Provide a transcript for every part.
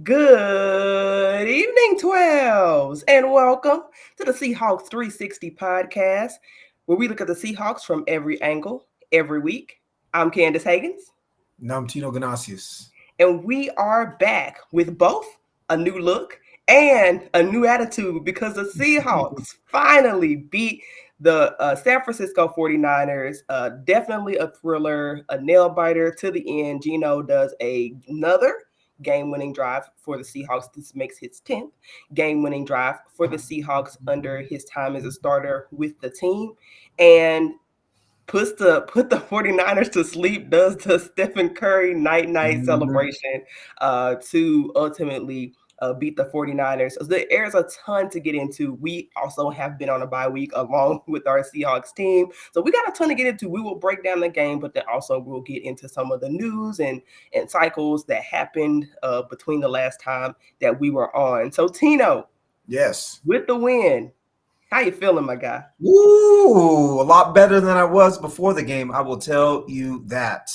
Good evening, 12s, and welcome to the Seahawks 360 podcast, where we look at the Seahawks from every angle, every week. I'm Candace Higgins, And I'm Tino Ganasius. and we are back with both a new look and a new attitude because the Seahawks finally beat the San Francisco 49ers. Definitely a thriller, a nail biter to the end. Gino does another game winning drive for the Seahawks. This makes his 10th game winning drive for the Seahawks under his time as a starter with the team. And put the 49ers to sleep, does the Stephen Curry night Mhm. celebration to ultimately beat the 49ers. So there's a ton to get into. We also have been on a bye week along with our Seahawks team. So we got a ton to get into. We will break down the game, but then also we'll get into some of the news and cycles that happened between the last time that we were on. So Tino, Yes. with the win, how you feeling, my guy? Woo! A lot better than I was before the game. I will tell you that.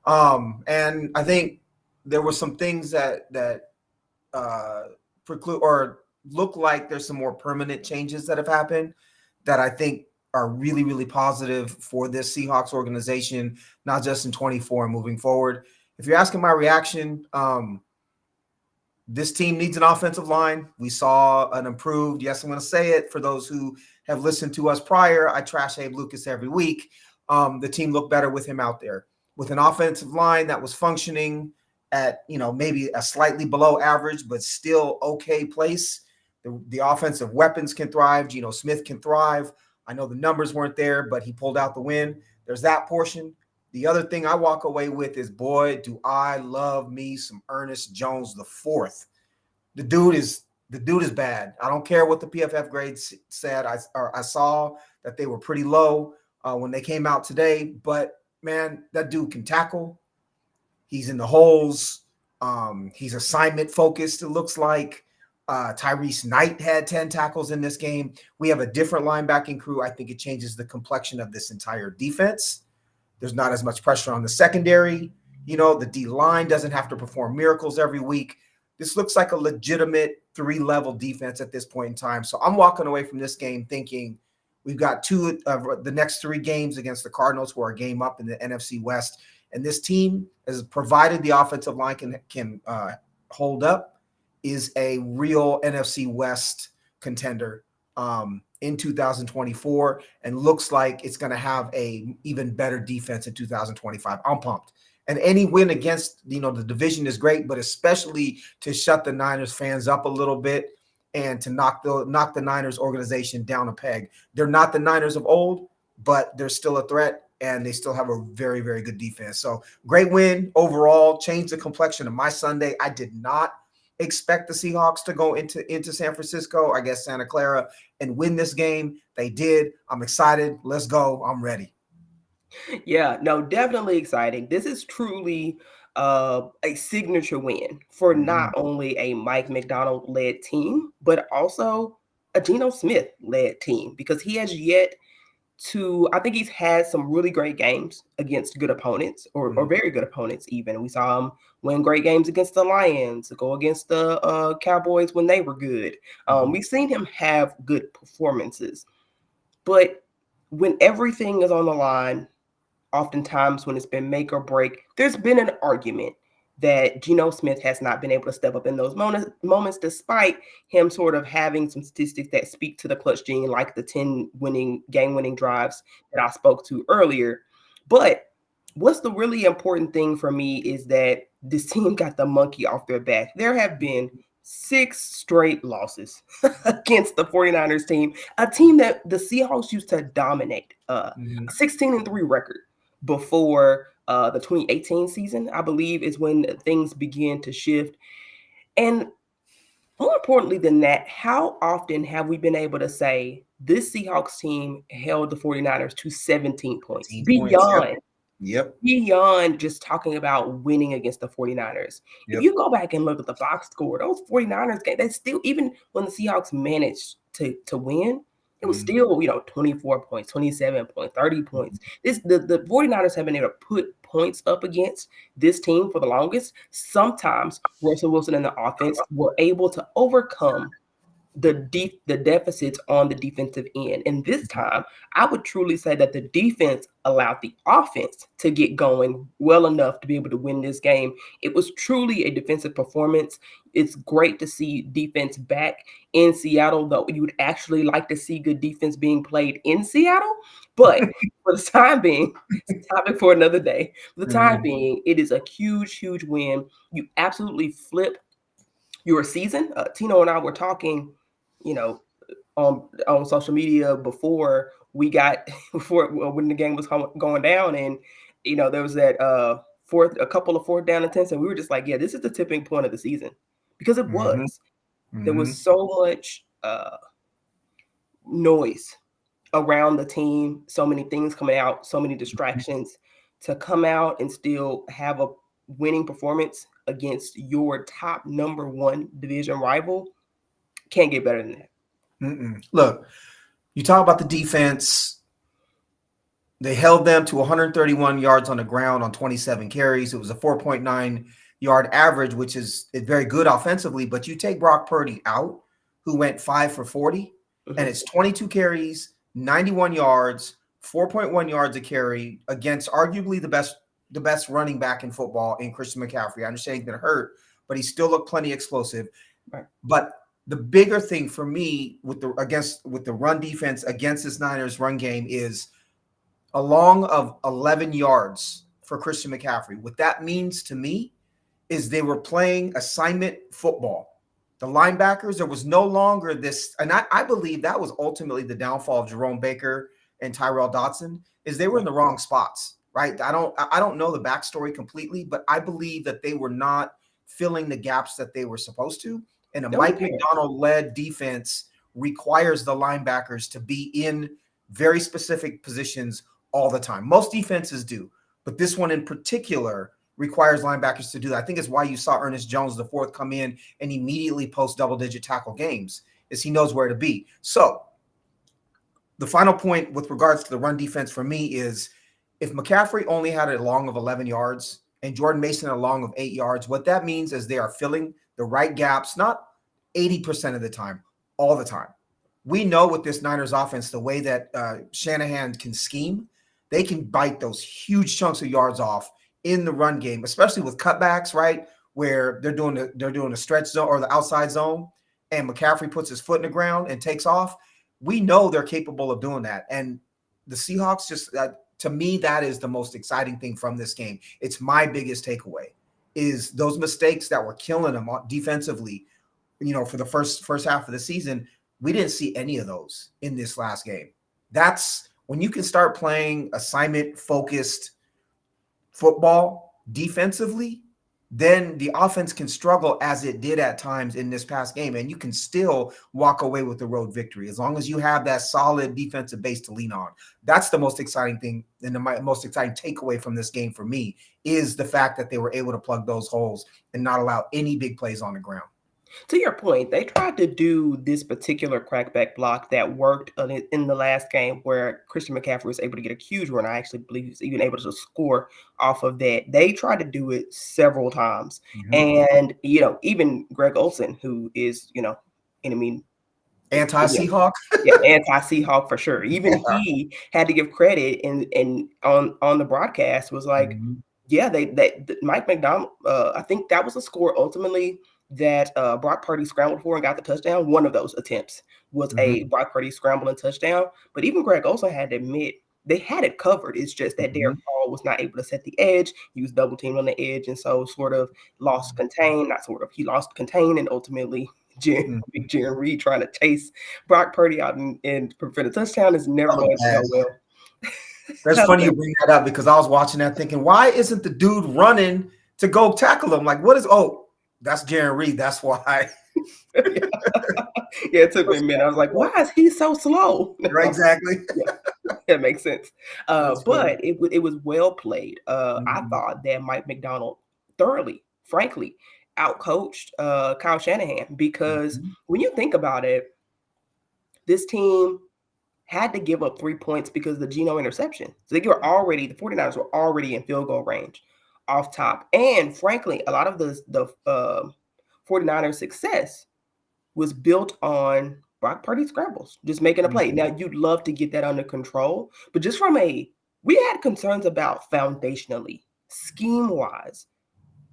And I think there were some things that preclude or look like there's some more permanent changes that have happened that I think are really, really positive for this Seahawks organization, not just in 24 and moving forward. If you're asking my reaction, this team needs an offensive line. We saw an improved, yes, I'm going to say it for those who have listened to us prior. I trash Abe Lucas every week. The team looked better with him out there. With an offensive line that was functioning at, maybe a slightly below average, but still okay place. The offensive weapons can thrive. Geno Smith can thrive. I know the numbers weren't there, but he pulled out the win. There's that portion. The other thing I walk away with is, boy, do I love me some Ernest Jones the fourth. The dude is bad. I don't care what the PFF grades said. I saw that they were pretty low when they came out today, but man, that dude can tackle. He's in the holes. He's assignment focused. It looks like Tyrese Knight had 10 tackles in this game. We have a different linebacking crew. I think it changes the complexion of this entire defense. There's not as much pressure on the secondary. The D line doesn't have to perform miracles every week. This looks like a legitimate 3-level defense at this point in time. So I'm walking away from this game thinking we've got two of the next 3 games against the Cardinals, who are a game up in the NFC West. And this team, as provided the offensive line can hold up, is a real NFC West contender in 2024, and looks like it's going to have a even better defense in 2025. I'm pumped. And any win against the division is great, but especially to shut the Niners fans up a little bit and to knock the Niners organization down a peg. They're not the Niners of old, but they're still a threat, and they still have a very, very good defense. So great win overall, changed the complexion of my Sunday. I did not expect the Seahawks to go into San Francisco, I guess Santa Clara, and win this game. They did. I'm excited. Let's go. I'm ready. Yeah, no, definitely exciting. This is truly a signature win for not Mhm. only a Mike McDonald led team, but also a Geno Smith led team because he has yet to, I think he's had some really great games against good opponents or Mhm. very good opponents, even. We saw him win great games against the Lions, go against the Cowboys when they were good. Mhm. We've seen him have good performances, but when everything is on the line, oftentimes when it's been make or break, there's been an argument that Geno Smith has not been able to step up in those moments, despite him sort of having some statistics that speak to the clutch gene, like the 10 game winning drives that I spoke to earlier. But what's the really important thing for me is that this team got the monkey off their back. There have been 6 straight losses against the 49ers team, a team that the Seahawks used to dominate, a Mhm. 16-3 record before the 2018 season, I believe, is when things began to shift. And more importantly than that, how often have we been able to say this Seahawks team held the 49ers to 17 points 15 points. Yep. beyond Yep. beyond just talking about winning against the 49ers? If Yep. you go back and look at the box score, those 49ers games, that's still, even when the Seahawks managed to win, it was Mhm. still, 24 points, 27 points, 30 points. The 49ers have been able to put points up against this team for the longest, sometimes Russell Wilson and the offense were able to overcome the deficits on the defensive end. And this time, I would truly say that the defense allowed the offense to get going well enough to be able to win this game. It was truly a defensive performance. It's great to see defense back in Seattle, though you would actually like to see good defense being played in Seattle. But for the time being, it's a topic for another day. For the time being, it is a huge, huge win. You absolutely flip your season. Tino and I were talking, on social media before we got when the game was going down, and there was that a couple of fourth down attempts, and we were just like, yeah, this is the tipping point of the season, because it was. There was so much noise around the team, so many things coming out, so many distractions. To come out and still have a winning performance against your top number one division rival, can't get better than that. Look, you talk about the defense. They held them to 131 yards on the ground on 27 carries. It was a 4.9 yard average, which is very good offensively. But you take Brock Purdy out, who went 5 for 40, and it's 22 carries, 91 yards, 4.1 yards a carry against arguably the best running back in football in Christian McCaffrey. I understand he's been hurt, but he still looked plenty explosive. Right. But the bigger thing for me with the run defense against this Niners run game is a long of 11 yards for Christian McCaffrey. What that means to me is they were playing assignment football. The linebackers, there was no longer this, and I believe that was ultimately the downfall of Jerome Baker and Tyrell Dodson, is they were in the wrong spots, right? I don't know the backstory completely, but I believe that they were not filling the gaps that they were supposed to. And a Mike McDonald-led defense requires the linebackers to be in very specific positions all the time. Most defenses do, but this one in particular requires linebackers to do that. I think it's why you saw Ernest Jones IV come in and immediately post double-digit tackle games, is he knows where to be. So the final point with regards to the run defense for me is, if McCaffrey only had a long of 11 yards and Jordan Mason a long of 8 yards, what that means is they are filling the right gaps, not 80% of the time, all the time. We know with this Niners offense, the way that Shanahan can scheme, they can bite those huge chunks of yards off in the run game, especially with cutbacks, right, where they're doing a stretch zone or the outside zone, and McCaffrey puts his foot in the ground and takes off. We know they're capable of doing that. And the Seahawks, just to me, that is the most exciting thing from this game. It's my biggest takeaway, is those mistakes that were killing them defensively, for the first half of the season. We didn't see any of those in this last game. That's when you can start playing assignment-focused football defensively, then the offense can struggle as it did at times in this past game, and you can still walk away with the road victory as long as you have that solid defensive base to lean on. That's the most exciting thing, and the most exciting takeaway from this game for me is the fact that they were able to plug those holes and not allow any big plays on the ground. To your point, they tried to do this particular crackback block that worked in the last game, where Christian McCaffrey was able to get a huge run. I actually believe he's even able to score off of that. They tried to do it several times. And, even Greg Olsen, who is, anti-Seahawk? Anti-Seahawk for sure. Even he had to give credit and on the broadcast was like, yeah, they Mike McDonald, I think that was a score ultimately that Brock Purdy scrambled for and got the touchdown. One of those attempts was a Brock Purdy scramble and touchdown. But even Greg also had to admit they had it covered. It's just that Derek Hall was not able to set the edge. He was double teamed on the edge, and so he lost contain, and ultimately Big Jerry Reed trying to chase Brock Purdy out and prevent a touchdown is never going to go well. That's funny you bring that up, because I was watching that thinking, why isn't the dude running to go tackle him? Like, what is that's Jerry Reed. That's why. Yeah, it took me a minute. I was like, why is he so slow? Right, exactly. That makes sense. But it was well played. I thought that Mike McDonald thoroughly, frankly, outcoached Kyle Shanahan, because when you think about it, this team had to give up 3 points because of the Geno interception. So the 49ers were already in field goal range off top. And frankly, a lot of the 49ers success was built on Brock Purdy scrambles, just making a play. Now, you'd love to get that under control, but just we had concerns about foundationally, scheme-wise,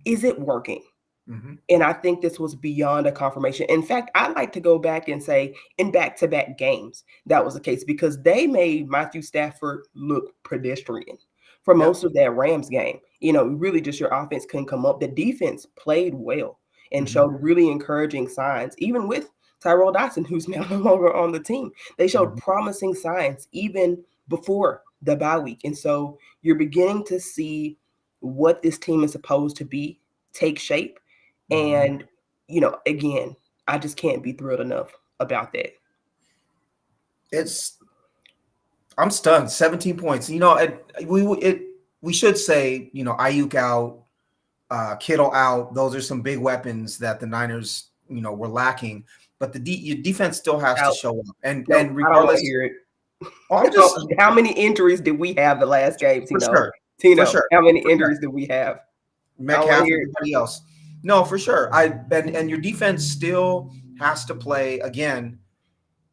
is it working? Mm-hmm. And I think this was beyond a confirmation. In fact, I'd like to go back and say in back-to-back games, that was the case because they made Matthew Stafford look pedestrian for most of that Rams game. Really just your offense couldn't come up. The defense played well and showed really encouraging signs, even with Tyrell Dodson, who's now no longer on the team. They showed promising signs even before the bye week. And so you're beginning to see what this team is supposed to be take shape. And, again, I just can't be thrilled enough about that. I'm stunned. 17 points. We should say, Ayuk out, Kittle out. Those are some big weapons that the Niners, were lacking. But your defense still has to show up. And regardless, I don't want to hear it. How many injuries did we have the last game? Tino, for sure. How many injuries did we have? Metcalf, everybody else. No, for sure. And your defense still has to play, again,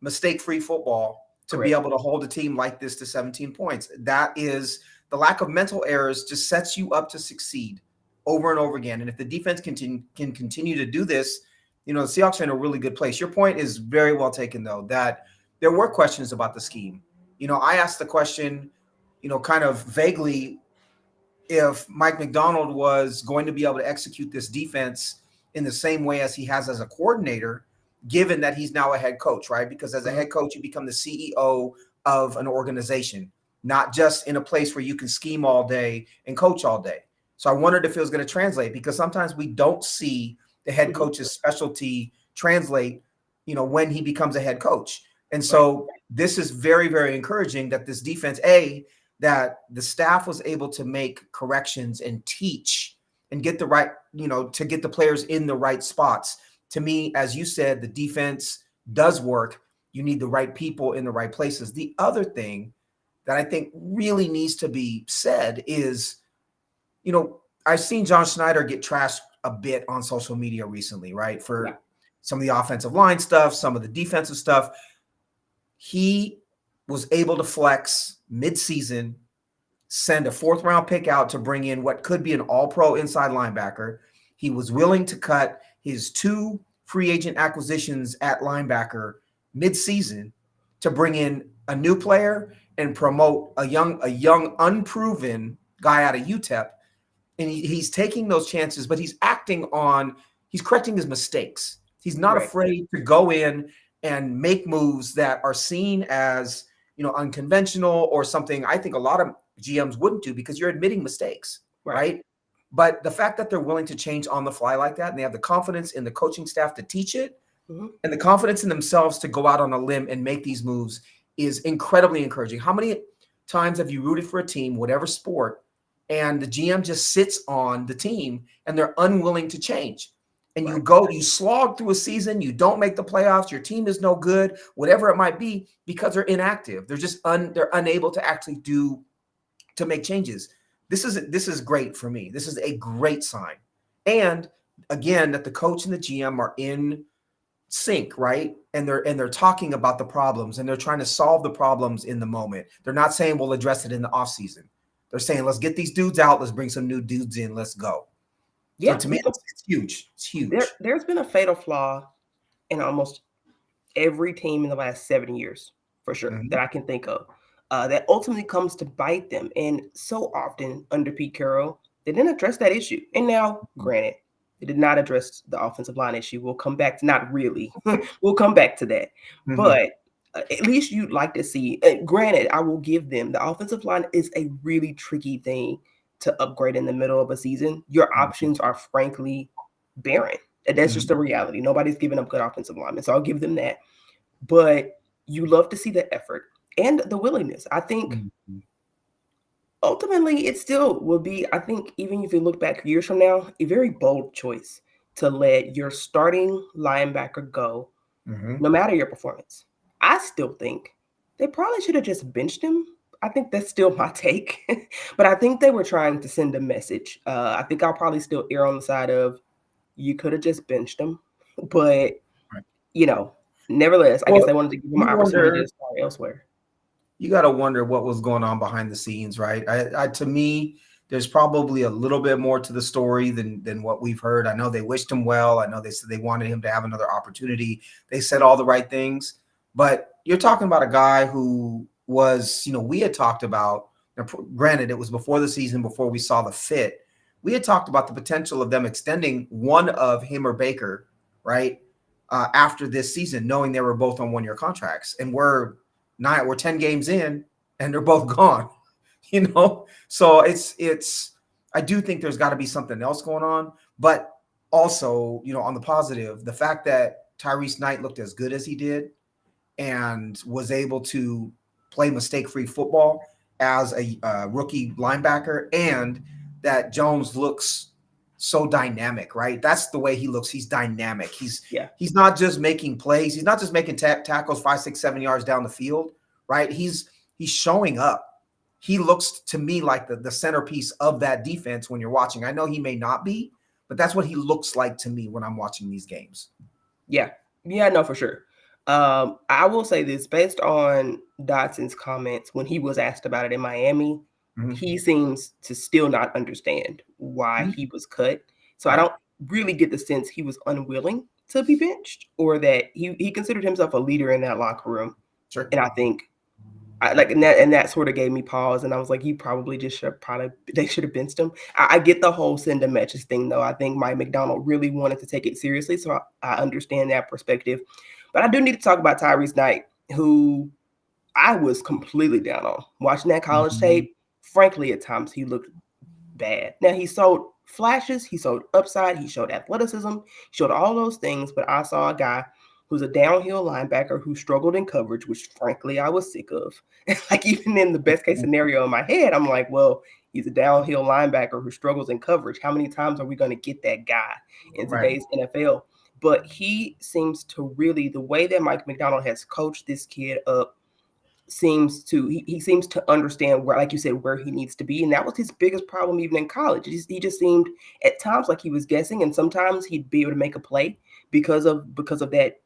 mistake-free football to be able to hold a team like this to 17 points. That is the lack of mental errors just sets you up to succeed over and over again. And if the defense can continue to do this, the Seahawks are in a really good place. Your point is very well taken, though, that there were questions about the scheme. I asked the question, kind of vaguely, if Mike Macdonald was going to be able to execute this defense in the same way as he has as a coordinator, given that he's now a head coach, right? Because as a head coach, you become the CEO of an organization, not just in a place where you can scheme all day and coach all day. So I wondered if it was going to translate, because sometimes we don't see the head coach's specialty translate, when he becomes a head coach. And so this is very, very encouraging that this defense, that the staff was able to make corrections and teach and get the right, to get the players in the right spots. To me, as you said, the defense does work. You need the right people in the right places. The other thing that I think really needs to be said is, I've seen John Schneider get trashed a bit on social media recently, right? For some of the offensive line stuff, some of the defensive stuff. He was able to flex mid-season, send a 4th-round pick out to bring in what could be an all-pro inside linebacker. He was willing to cut his 2 free agent acquisitions at linebacker mid-season to bring in a new player and promote a young unproven guy out of UTEP. And he's taking those chances, but he's correcting his mistakes. He's not afraid to go in and make moves that are seen as, unconventional or something I think a lot of GMs wouldn't do, because you're admitting mistakes, right? But the fact that they're willing to change on the fly like that, and they have the confidence in the coaching staff to teach it, and the confidence in themselves to go out on a limb and make these moves is incredibly encouraging. How many times have you rooted for a team, whatever sport, and the GM just sits on the team and they're unwilling to change? And you slog through a season, you don't make the playoffs, your team is no good, whatever it might be, because they're inactive. They're just they're unable to actually to make changes. This is great for me. This is a great sign. And again, that the coach and the GM are in sync, right? And they're talking about the problems, and they're trying to solve the problems in the moment. They're not saying we'll address it in the offseason. They're saying, let's get these dudes out, let's bring some new dudes in, let's go. Yeah, so to me, it's huge. It's huge. There's been a fatal flaw in almost every team in the last 7 years, for sure, that I can think of, that ultimately comes to bite them. And so often under Pete Carroll, they didn't address that issue. And now, granted, they did not address the offensive line issue. We'll come back to, not really, we'll come back to that. But at least you'd like to see, granted, I will give them, the offensive line is a really tricky thing to upgrade in the middle of a season. Your options are frankly barren. And that's just the reality. Nobody's giving up good offensive linemen, so I'll give them that. But you love to see the effort and the willingness. I think ultimately it still will be, I think, even if you look back years from now, a very bold choice to let your starting linebacker go, no matter your performance. I still think They probably should have just benched him. I think that's still my take, but I think they were trying to send a message. I think I'll probably still err on the side of you could have just benched him, but Right. you know, nevertheless, I guess Well, they wanted to give him you an opportunity wonder, to start elsewhere. you got to wonder what was going on behind the scenes, right? To me, there's probably a little bit more to the story than what we've heard. I know they wished him well. I know they said they wanted him to have another opportunity. They said all the right things, but you're talking about a guy who was, we had talked about. Now, granted, it was before the season, before we saw the fit. We had talked about the potential of them extending one of him or Baker, right, after this season, knowing they were both on 1-year contracts, and we're 10 games in and they're both gone. So it's I do think there's got to be something else going on, but also, on the positive, the fact that Tyrese Knight looked as good as he did and was able to play mistake-free football as a rookie linebacker, and that Jones looks so dynamic, right? That's the way he looks. He's dynamic. He's not just making plays. He's not just making tackles 5, 6, 7 yards down the field, right? He's showing up. He looks to me like the centerpiece of that defense when you're watching. I know he may not be, but that's what he looks like to me when I'm watching these games. Yeah, no, for sure. I will say this, based on Dotson's comments when he was asked about it in Miami, he seems to still not understand why he was cut. So I don't really get the sense he was unwilling to be benched, or that he considered himself a leader in that locker room. Sure. And I think and that sort of gave me pause, and I was like, he probably just they should have benched him. I get the whole send a message thing, though. I think Mike McDonald really wanted to take it seriously, so I understand that perspective. But I do need to talk about Tyrese Knight, who I was completely down on. Watching that college tape, frankly, at times he looked bad. Now, he showed flashes, he showed upside, he showed athleticism, he showed all those things, but I saw a guy who's a downhill linebacker who struggled in coverage, which frankly I was sick of. Like, even in the best case scenario in my head, I'm like, well, he's a downhill linebacker who struggles in coverage. How many times are we going to get that guy in today's NFL? But he seems to really, the way that Mike McDonald has coached this kid up, he seems to understand where, like you said, where he needs to be. And that was his biggest problem even in college. He just seemed at times like he was guessing, and sometimes he'd be able to make a play because of that,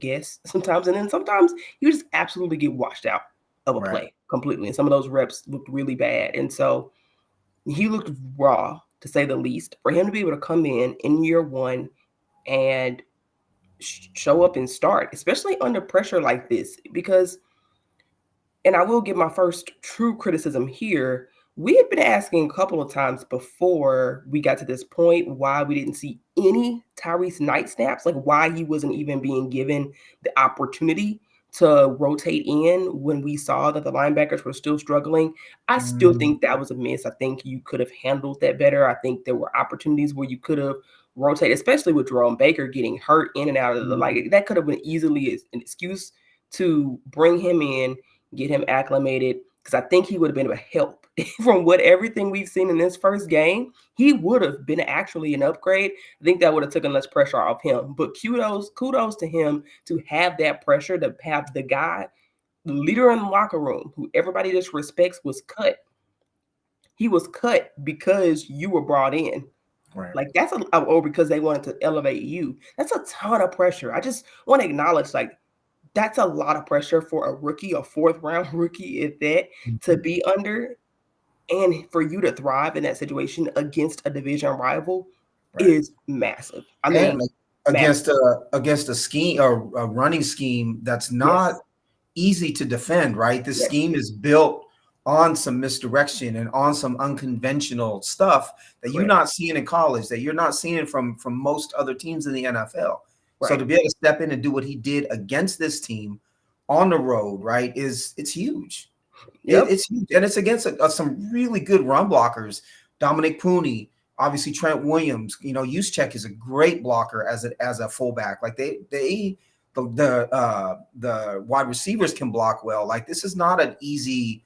guess sometimes. And then sometimes he would just absolutely get washed out of a play completely. And some of those reps looked really bad. And so he looked raw, to say the least. For him to be able to come in year one and show up and start, especially under pressure like this, because, and I will give my first true criticism here, we had been asking a couple of times before we got to this point why we didn't see any Tyrese Knight snaps, like why he wasn't even being given the opportunity to rotate in when we saw that the linebackers were still struggling. I still think that was a miss. I think you could have handled that better. I think there were opportunities where you could have rotated, especially with Jerome Baker getting hurt in and out of the, like, that could have been easily an excuse to bring him in, get him acclimated, because I think he would have been a help. From everything we've seen in this first game, he would have been actually an upgrade. I think that would have taken less pressure off him. But kudos to him to have that pressure, to have the guy, the leader in the locker room, who everybody just respects, was cut. He was cut because you were brought in. Right. Like, that's or because they wanted to elevate you. That's a ton of pressure. I just want to acknowledge, like, that's a lot of pressure for a rookie, a 4th-round rookie at that, to be under, and for you to thrive in that situation against a division rival is massive. I mean, and against a scheme or a running scheme that's not easy to defend, right? This scheme is built on some misdirection and on some unconventional stuff that you're not seeing in college, that you're not seeing from most other teams in the NFL. Right. So to be able to step in and do what he did against this team on the road, right, it's huge. It's huge. And it's against some really good run blockers. Dominic Pooney, obviously Trent Williams, Juszczyk is a great blocker as a fullback. Like the wide receivers can block well. Like, this is not an easy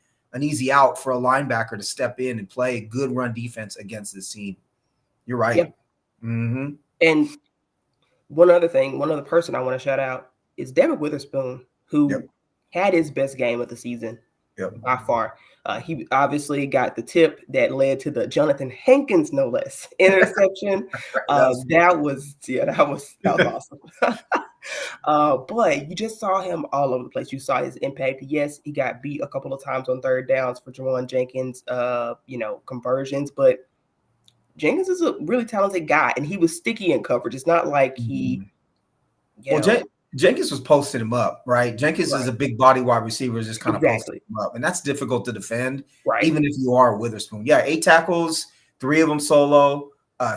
out for a linebacker to step in and play good run defense against this team. You're right. Yeah. And one other person I want to shout out is Devin Witherspoon, who had his best game of the season Yep. by far. He obviously got the tip that led to the Jonathan Hankins, no less, interception. That was awesome. But you just saw him all over the place. You saw his impact. Yes, he got beat a couple of times on third downs for Jawan Jenkins, conversions, but Jenkins is a really talented guy, and he was sticky in coverage. It's not like he, Jenkins was posting him up, right? Jenkins is a big body wide receiver, just kind of posting him up, and that's difficult to defend, even if you are Witherspoon. Yeah, 8 tackles, 3 of them solo,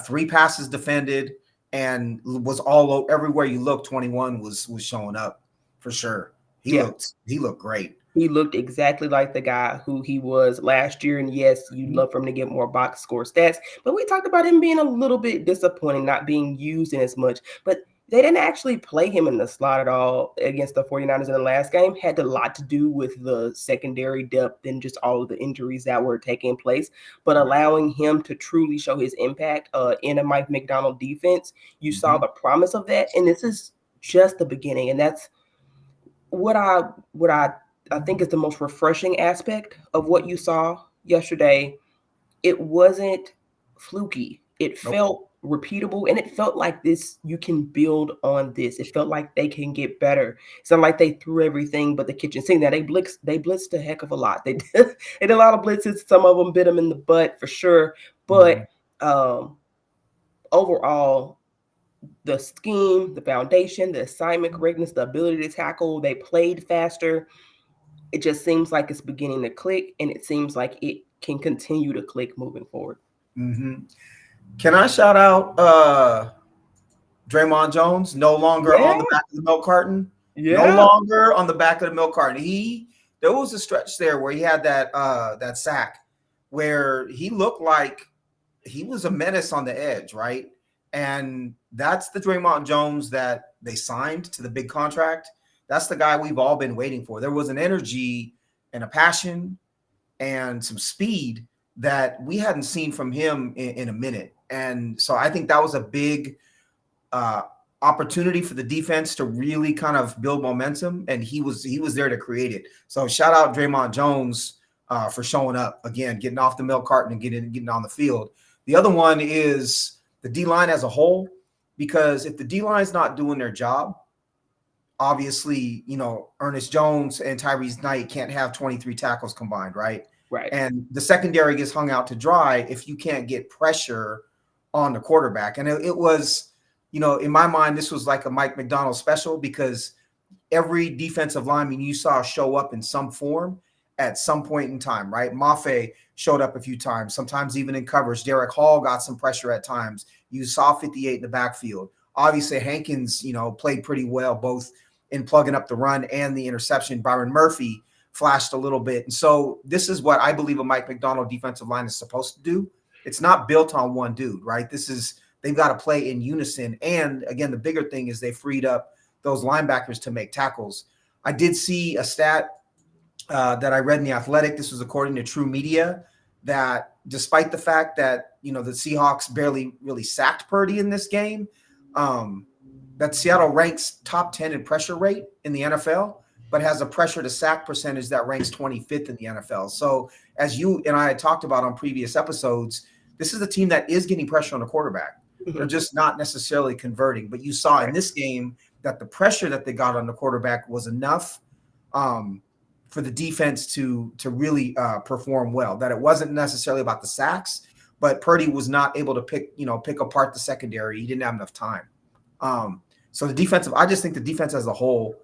3 passes defended, and was all everywhere you look. 21 was showing up for sure. He looked great. He looked exactly like the guy who he was last year. And yes, you'd love for him to get more box score stats. But we talked about him being a little bit disappointing, not being used in as much. But they didn't actually play him in the slot at all against the 49ers in the last game. Had a lot to do with the secondary depth and just all of the injuries that were taking place. But allowing him to truly show his impact in a Mike Macdonald defense, you saw the promise of that. And this is just the beginning. And that's what I think is the most refreshing aspect of what you saw yesterday. It wasn't fluky. It felt repeatable, and it felt like this. You can build on this. It felt like they can get better. It's not like they threw everything but the kitchen sink. Now they blitzed a heck of a lot. They did a lot of blitzes. Some of them bit them in the butt for sure. But overall, the scheme, the foundation, the assignment correctness, the ability to tackle, they played faster. It just seems like it's beginning to click, and it seems like it can continue to click moving forward. Can I shout out Draymond Jones? No longer on the back of the milk carton. No longer on the back of the milk carton. There was a stretch there where he had that sack where he looked like he was a menace on the edge, right? And that's the Draymond Jones that they signed to the big contract. That's the guy we've all been waiting for. There was an energy and a passion and some speed that we hadn't seen from him in a minute. And so I think that was a big opportunity for the defense to really kind of build momentum. And he was there to create it. So shout out Draymond Jones for showing up again, getting off the milk carton and getting on the field. The other one is the D-line as a whole, because if the D-line is not doing their job, obviously, Ernest Jones and Tyrese Knight can't have 23 tackles combined, right? Right. And the secondary gets hung out to dry if you can't get pressure on the quarterback. And it was, in my mind, this was like a Mike Macdonald special, because every defensive lineman you saw show up in some form at some point in time, right? Mafe showed up a few times, sometimes even in coverage. Derek Hall got some pressure at times. You saw 58 in the backfield. Obviously, Hankins, played pretty well, both in plugging up the run and the interception. Byron Murphy flashed a little bit. And so this is what I believe a Mike Macdonald defensive line is supposed to do. It's not built on one dude, right? They've got to play in unison. And again, the bigger thing is they freed up those linebackers to make tackles. I did see a stat that I read in The Athletic. This was according to True Media, that despite the fact that, the Seahawks barely really sacked Purdy in this game, that Seattle ranks top 10 in pressure rate in the NFL, but has a pressure to sack percentage that ranks 25th in the NFL. So as you and I had talked about on previous episodes, this is a team that is getting pressure on the quarterback. They're just not necessarily converting. But you saw in this game that the pressure that they got on the quarterback was enough for the defense to really perform well, that it wasn't necessarily about the sacks, but Purdy was not able to pick apart the secondary. He didn't have enough time. So I just think the defense as a whole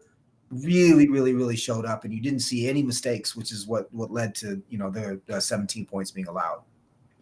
really, really, really showed up, and you didn't see any mistakes, which is what led to, the 17 points being allowed.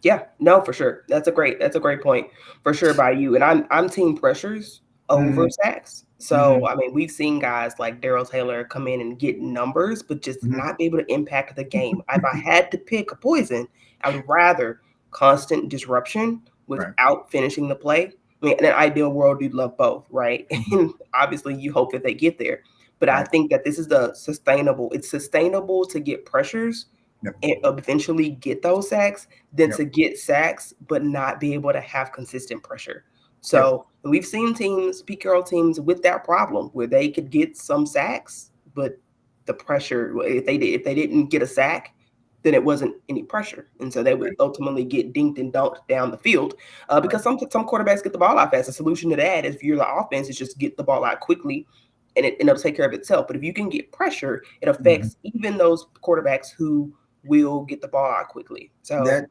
Yeah, no, for sure. That's a great point for sure by you. And I'm team pressures over sacks. So, I mean, we've seen guys like Darrell Taylor come in and get numbers, but just not be able to impact the game. If I had to pick a poison, I would rather constant disruption without finishing the play. I mean, in an ideal world, you'd love both, right? And obviously, you hope that they get there. But I think that this is it's sustainable to get pressures and eventually get those sacks than to get sacks but not be able to have consistent pressure. So we've seen Pete Carroll teams with that problem where they could get some sacks, but the pressure. If they didn't get a sack, then it wasn't any pressure, and so they would ultimately get dinked and dunked down the field. Because some quarterbacks get the ball out fast. The solution to that, if you're the offense, is just get the ball out quickly, and it'll take care of itself. But if you can get pressure, it affects even those quarterbacks who will get the ball out quickly. So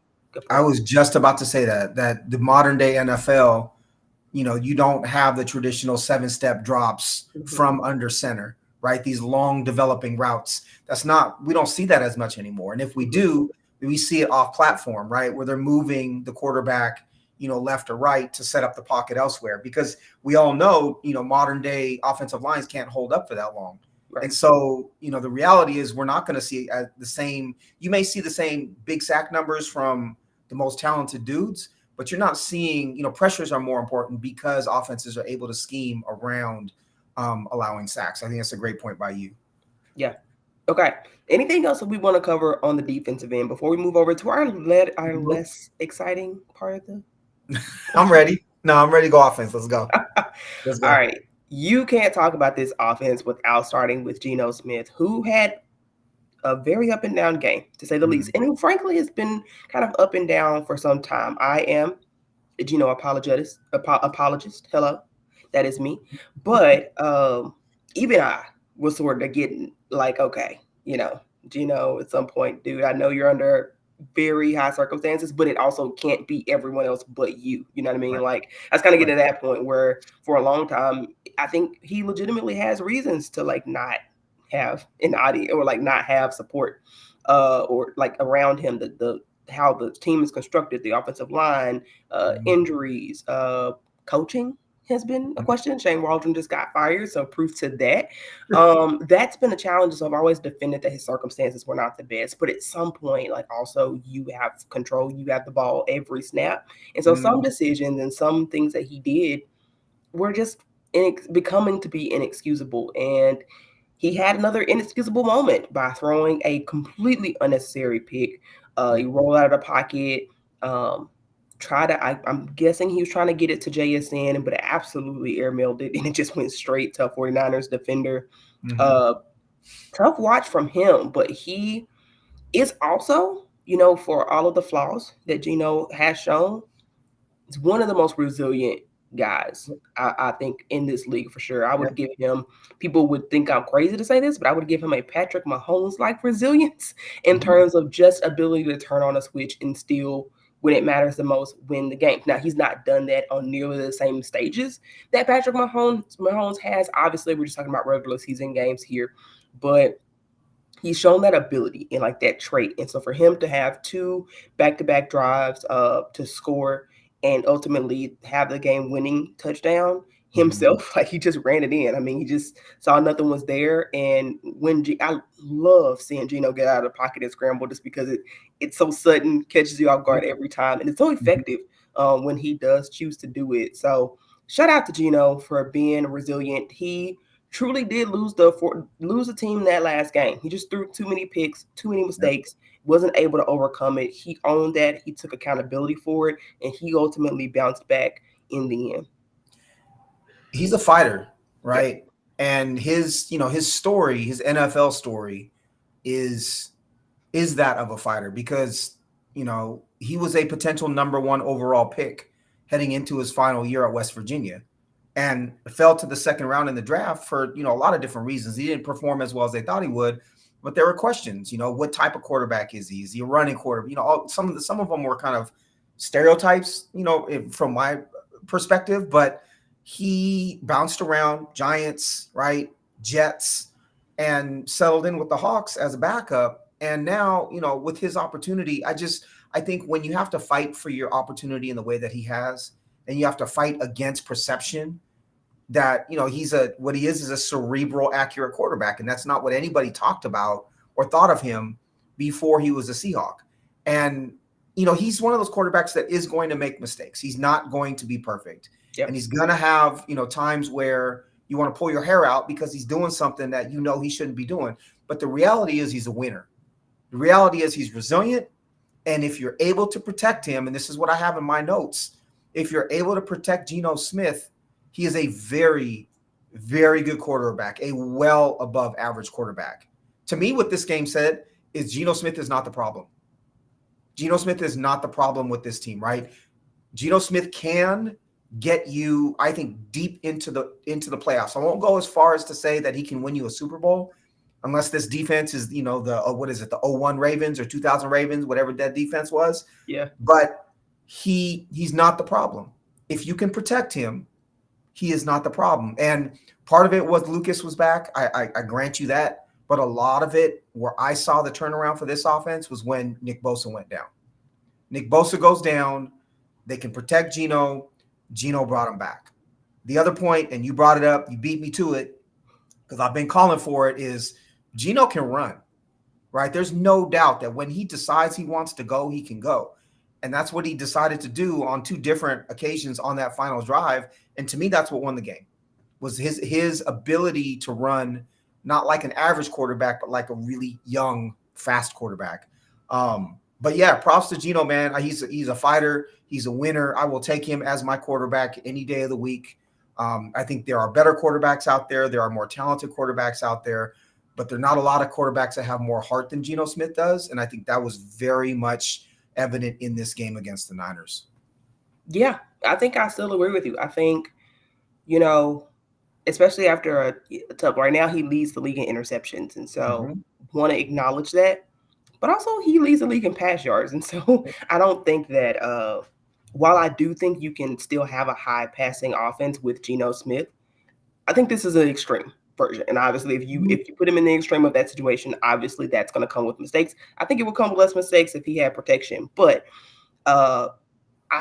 I was just about to say that the modern day NFL, you don't have the traditional 7-step drops from under center, right? These long developing routes. We don't see that as much anymore. And if we do, we see it off platform, right? Where they're moving the quarterback, left or right to set up the pocket elsewhere, because we all know, modern day offensive lines can't hold up for that long. Right. And so, the reality is we're not going to see the same, you may see the same big sack numbers from the most talented dudes, but you're not seeing, pressures are more important because offenses are able to scheme around allowing sacks. I think that's a great point by you. Yeah. Okay. Anything else that we want to cover on the defensive end before we move over to our less exciting part of the? I'm ready. No, I'm ready to go offense. Let's go. All right. You can't talk about this offense without starting with Geno Smith, who had a very up and down game, to say the least. And who, frankly, has been kind of up and down for some time. I am a Geno apologist. Hello. That is me. But even I was sort of getting like, okay, Geno, at some point, dude, I know you're under very high circumstances, but it also can't be everyone else but you. You know what I mean? Right. Like, I was kind of getting to that point where for a long time, I think he legitimately has reasons to like not have an audience or like not have support or like around him, the how the team is constructed, the offensive line, injuries, coaching has been a question. Shane Waldron just got fired, so proof to that. That's been a challenge. So I've always defended that his circumstances were not the best, but at some point, like also you have control, you have the ball every snap, and so some decisions and some things that he did were just becoming to be inexcusable. And he had another inexcusable moment by throwing a completely unnecessary pick. He rolled out of the pocket. I'm guessing he was trying to get it to JSN, but it absolutely airmailed it, and it just went straight to a 49ers defender. Tough watch from him, but he is also, for all of the flaws that Geno has shown, it's one of the most resilient guys, I think, in this league for sure. I would give him, people would think I'm crazy to say this, but I would give him a Patrick Mahomes-like resilience in terms of just ability to turn on a switch and still, when it matters the most, win the game. Now, he's not done that on nearly the same stages that Patrick Mahomes has. Obviously, we're just talking about regular season games here, but he's shown that ability and like that trait. And so for him to have 2 back-to-back drives to score and ultimately have the game winning touchdown himself, like he just ran it in. I mean, he just saw nothing was there. And I love seeing Geno get out of the pocket and scramble, just because it's so sudden, catches you off guard every time, and it's so effective when he does choose to do it. So shout out to Geno for being resilient. He truly did lose the team that last game. He just threw too many picks, too many mistakes, wasn't able to overcome it. He owned that. He took accountability for it, and he ultimately bounced back in the end. He's a fighter, right? Yep. And his story, his NFL story is that of a fighter, because, he was a potential number 1 overall pick heading into his final year at West Virginia, and fell to the second round in the draft for, a lot of different reasons. He didn't perform as well as they thought he would, but there were questions, what type of quarterback is he? Is he a running quarterback? Some of them were kind of stereotypes, from my perspective, but he bounced around Giants, right? Jets, and settled in with the Hawks as a backup. And now, with his opportunity, I think when you have to fight for your opportunity in the way that he has, and you have to fight against perception that, what he is a cerebral, accurate quarterback. And that's not what anybody talked about or thought of him before he was a Seahawk. And, he's one of those quarterbacks that is going to make mistakes. He's not going to be perfect. Yep. And he's going to have, times where you want to pull your hair out because he's doing something that he shouldn't be doing. But the reality is he's a winner. The reality is he's resilient. And if you're able to protect him, and this is what I have in my notes, if you're able to protect Geno Smith, he is a very, very good quarterback, a well above average quarterback. To me, what this game said is Geno Smith is not the problem. Geno Smith is not the problem with this team, right? Geno Smith can get you, I think, deep into the playoffs. I won't go as far as to say that he can win you a Super Bowl, unless this defense is, the what is it, the 01 Ravens or 2000 Ravens, whatever that defense was. Yeah. But he's not the problem. If you can protect him, he is not the problem. And part of it was Lucas was back. I grant you that. But a lot of it, where I saw the turnaround for this offense, was when Nick Bosa went down. Nick Bosa goes down. They can protect Geno. Geno brought him back. The other point, and you brought it up, you beat me to it, because I've been calling for it, is Geno can run, right? There's no doubt that when he decides he wants to go, he can go. And that's what he decided to do on 2 different occasions on that final drive. And to me, that's what won the game, was his ability to run, not like an average quarterback, but like a really young, fast quarterback. But yeah, props to Geno, man. He's a fighter. He's a winner. I will take him as my quarterback any day of the week. I think there are better quarterbacks out there. There are more talented quarterbacks out there, but there are not a lot of quarterbacks that have more heart than Geno Smith does. And I think that was very much evident in this game against the Niners. Yeah, I think I still agree with you. I think, especially after a tough, right now he leads the league in interceptions. And so want to acknowledge that. But also he leads the league in pass yards. And so I don't think that while I do think you can still have a high passing offense with Geno Smith, I think this is an extreme version. And obviously if you put him in the extreme of that situation, obviously that's going to come with mistakes. I think it would come with less mistakes if he had protection. But I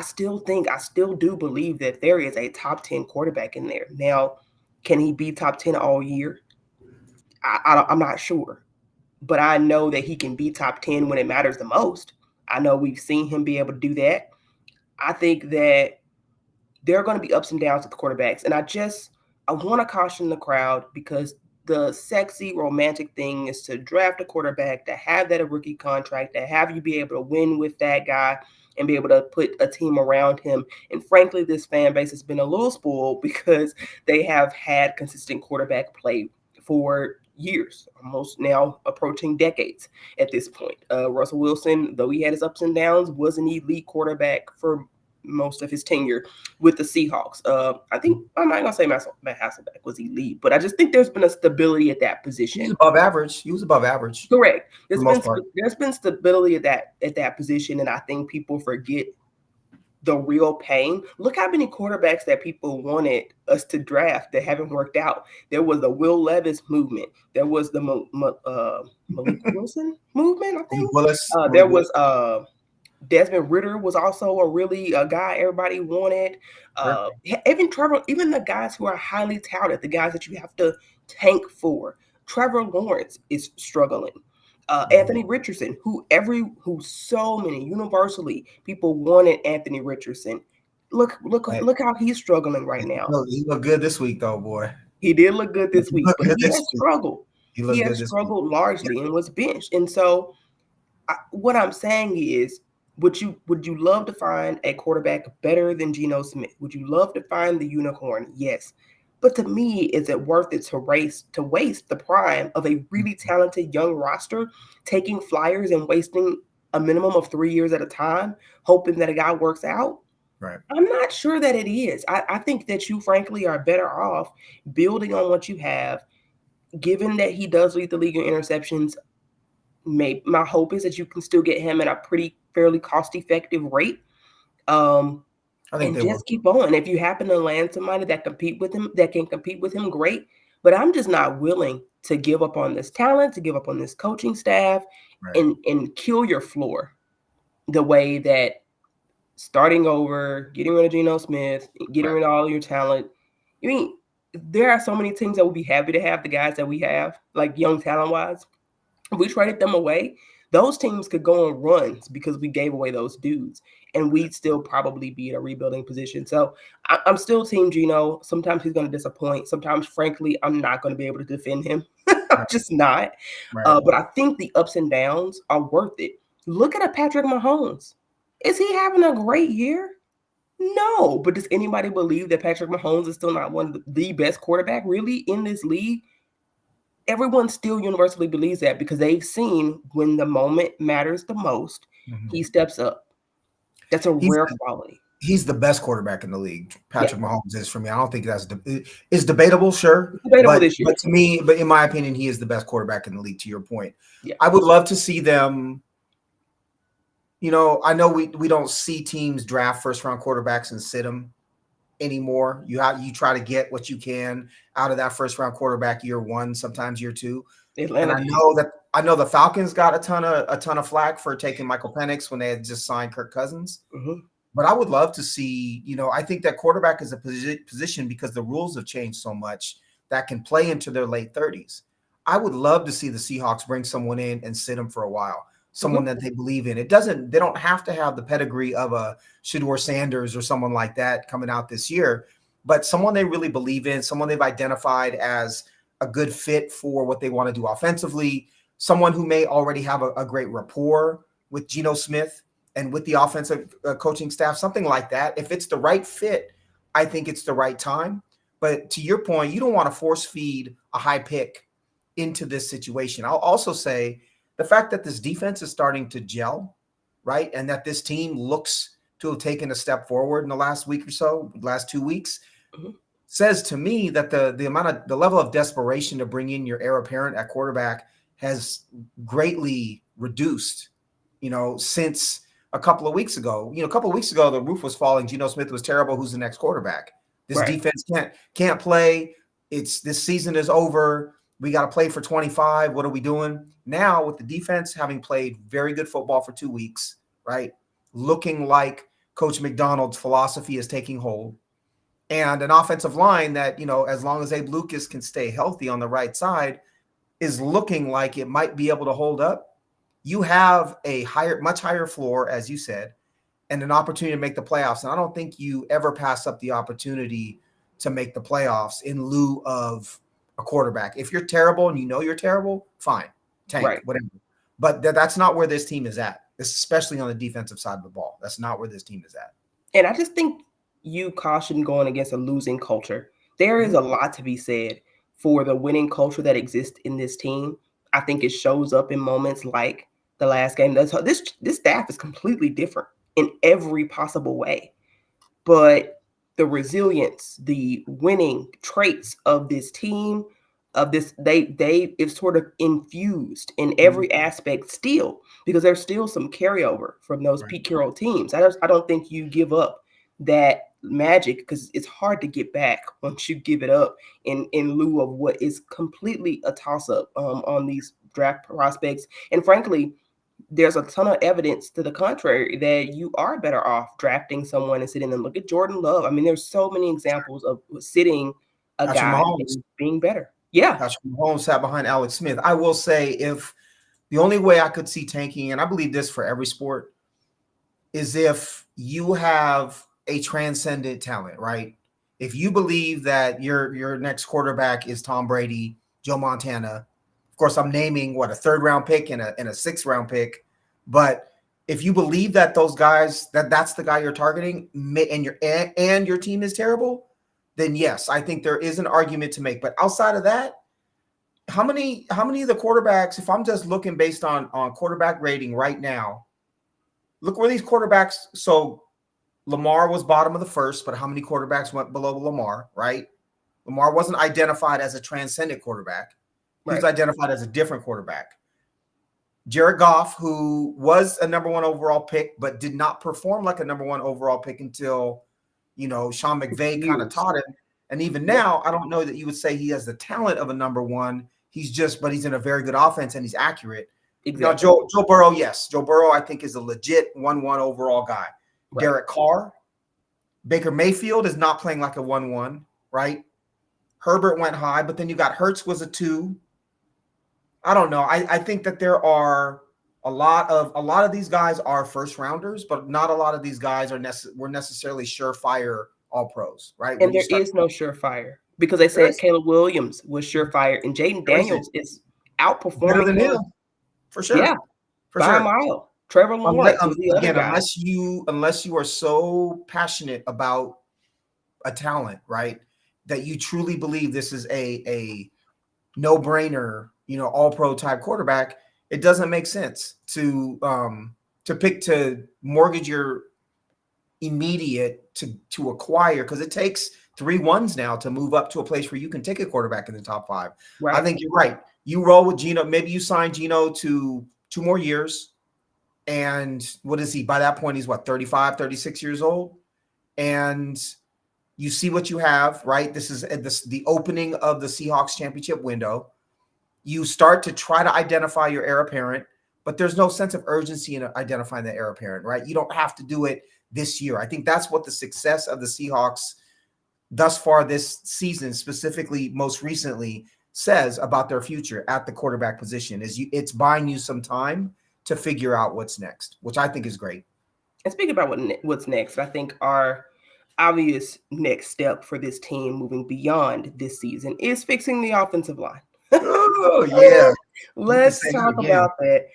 still do believe that there is a top 10 quarterback in there. Now, can he be top 10 all year? I'm not sure. But I know that he can be top 10 when it matters the most. I know we've seen him be able to do that. I think that there are going to be ups and downs with the quarterbacks. And I want to caution the crowd, because the sexy, romantic thing is to draft a quarterback, to have that a rookie contract, to have you be able to win with that guy and be able to put a team around him. And frankly, this fan base has been a little spoiled because they have had consistent quarterback play for years, almost now approaching decades at this point. Russell Wilson, though he had his ups and downs, was an elite quarterback for most of his tenure with the Seahawks. I think I'm not gonna say Matt Hasselbeck was elite, but I just think there's been a stability at that position. He was above average. Correct. There's been stability at that position, and I think people forget the real pain. Look how many quarterbacks that people wanted us to draft that haven't worked out. There was the Will Levis movement. There was the Malik Wilson movement, I think. There was Desmond Ridder was also a really guy everybody wanted. Even the guys who are highly touted, the guys that you have to tank for. Trevor Lawrence is struggling. Anthony Richardson, who so many universally people wanted Anthony Richardson. Look how he's struggling right now. He looked good this week, though, boy. He did look good this week, but he has struggled. He has struggled largely and was benched. And so, what I'm saying is, would you love to find a quarterback better than Geno Smith? Would you love to find the unicorn? Yes. But to me, is it worth it to waste the prime of a really talented young roster, taking flyers and wasting a minimum of 3 years at a time, hoping that a guy works out? Right. I'm not sure that it is. I think that you, frankly, are better off building on what you have, given that he does lead the league in interceptions. My hope is that you can still get him at a fairly cost-effective rate. And just keep on. If you happen to land somebody that can compete with him, great. But I'm just not willing to give up on this talent, to give up on this coaching staff, and kill your floor the way that starting over, getting rid of Geno Smith, getting rid of all your talent. I mean, there are so many teams that would be happy to have the guys that we have, like young talent-wise. If we traded them away, those teams could go on runs because we gave away those dudes, and we'd still probably be in a rebuilding position. So I'm still Team Geno. Sometimes he's going to disappoint. Sometimes, frankly, I'm not going to be able to defend him. I'm just not. But I think the ups and downs are worth it. Look at a Patrick Mahomes. Is he having a great year? No. But does anybody believe that Patrick Mahomes is still not one of the best quarterback really in this league? everyone still universally believes that because they've seen when the moment matters the most, he steps up. That's a He's rare quality. he's the best quarterback in the league. Yeah, Patrick Mahomes is for me. I don't think it's debatable, sure, it's debatable this year. but to me, but in my opinion, he is the best quarterback in the league. To your point, Yeah. I would love to see them. I know we don't see teams draft first round quarterbacks and sit them anymore. You try to get what you can out of that first round quarterback year one, sometimes year two. And Atlanta. I know the Falcons got a ton of flack for taking Michael Penix when they had just signed Kirk Cousins. Mm-hmm. But I would love to see, I think that quarterback is a position because the rules have changed so much that can play into their late 30s. I would love to see the Seahawks bring someone in and sit them for a while, someone that they believe in. They don't have to have the pedigree of a Shedeur Sanders or someone like that coming out this year, but someone they really believe in, someone they've identified as a good fit for what they want to do offensively, someone who may already have a great rapport with Geno Smith and with the offensive coaching staff, something like that. If it's the right fit, I think it's the right time. But to your point, you don't want to force feed a high pick into this situation. I'll also say the fact that this defense is starting to gel, right? And that this team looks to have taken a step forward in the last week or so, last 2 weeks, says to me that the level of desperation to bring in your heir apparent at quarterback has greatly reduced, since a couple of weeks ago. A couple of weeks ago, the roof was falling. Geno Smith was terrible. Who's the next quarterback? This defense can't play. This season is over. We got to play for 25. What are we doing? Now, with the defense having played very good football for 2 weeks, right? Looking like Coach McDonald's philosophy is taking hold, and an offensive line that, as long as Abe Lucas can stay healthy on the right side, is looking like it might be able to hold up. You have a much higher floor, as you said, and an opportunity to make the playoffs. And I don't think you ever pass up the opportunity to make the playoffs in lieu of a quarterback. If you're terrible and you're terrible, fine, tank, whatever. But that's not where this team is at, especially on the defensive side of the ball. That's not where this team is at. And I just think you caution going against a losing culture. There is a lot to be said for the winning culture that exists in this team. I think it shows up in moments like the last game. This staff is completely different in every possible way. But the resilience, the winning traits of this team, it's sort of infused in every aspect still, because there's still some carryover from those Pete Carroll teams. I don't think you give up that magic, because it's hard to get back once you give it up in lieu of what is completely a toss-up on these draft prospects. And frankly, there's a ton of evidence to the contrary that you are better off drafting someone and sitting them. Look at Jordan Love. I mean, there's so many examples of sitting a Patrick guy Mahomes and being better. Yeah. Patrick Mahomes sat behind Alex Smith. I will say, if the only way I could see tanking, and I believe this for every sport, is if you have a transcendent talent, right? If you believe that your next quarterback is Tom Brady, Joe Montana, of course, I'm naming a 3rd round pick and a 6th round pick. But if you believe that those guys, that's the guy you're targeting, and your team is terrible, then yes, I think there is an argument to make. But outside of that, how many of the quarterbacks, if I'm just looking based on quarterback rating right now, look where these quarterbacks. So Lamar was bottom of the first, but how many quarterbacks went below Lamar, right? Lamar wasn't identified as a transcendent quarterback. He was identified as a different quarterback. Jared Goff, who was a number 1 overall pick, but did not perform like a number 1 overall pick until, Sean McVay kind of taught him. And even now, I don't know that you would say he has the talent of a number 1. But he's in a very good offense and he's accurate. Exactly. Now, Joe Burrow, yes. Joe Burrow, I think, is a legit 1-1 overall guy. Derek Carr, Baker Mayfield is not playing like a 1-1, right? Herbert went high, but then you got Hurts was a 2. I don't know. I think that there are a lot of these guys are first rounders, but not a lot of these guys were necessarily surefire all pros, right? And there is no surefire, because they said Caleb Williams was surefire, and Jaden Daniels is outperforming better than him for sure. Yeah, by a mile. Trevor Lawrence was the other guy. Unless you are so passionate about a talent, right, that you truly believe this is a no-brainer, all-pro type quarterback, it doesn't make sense to mortgage your immediate to acquire, because it takes 3 ones now to move up to a place where you can take a quarterback in the top 5. Right. I think you're right. You roll with Geno. Maybe you sign Geno to 2 more years. And what is he? By that point, he's 35, 36 years old. And you see what you have, right? This is the opening of the Seahawks championship window. You start to try to identify your heir apparent, but there's no sense of urgency in identifying the heir apparent, right? You don't have to do it this year. I think that's what the success of the Seahawks thus far this season, specifically most recently, says about their future at the quarterback position is it's buying you some time to figure out what's next, which I think is great. And speaking about what's next, I think our obvious next step for this team moving beyond this season is fixing the offensive line. Oh, yeah. Let's talk about that.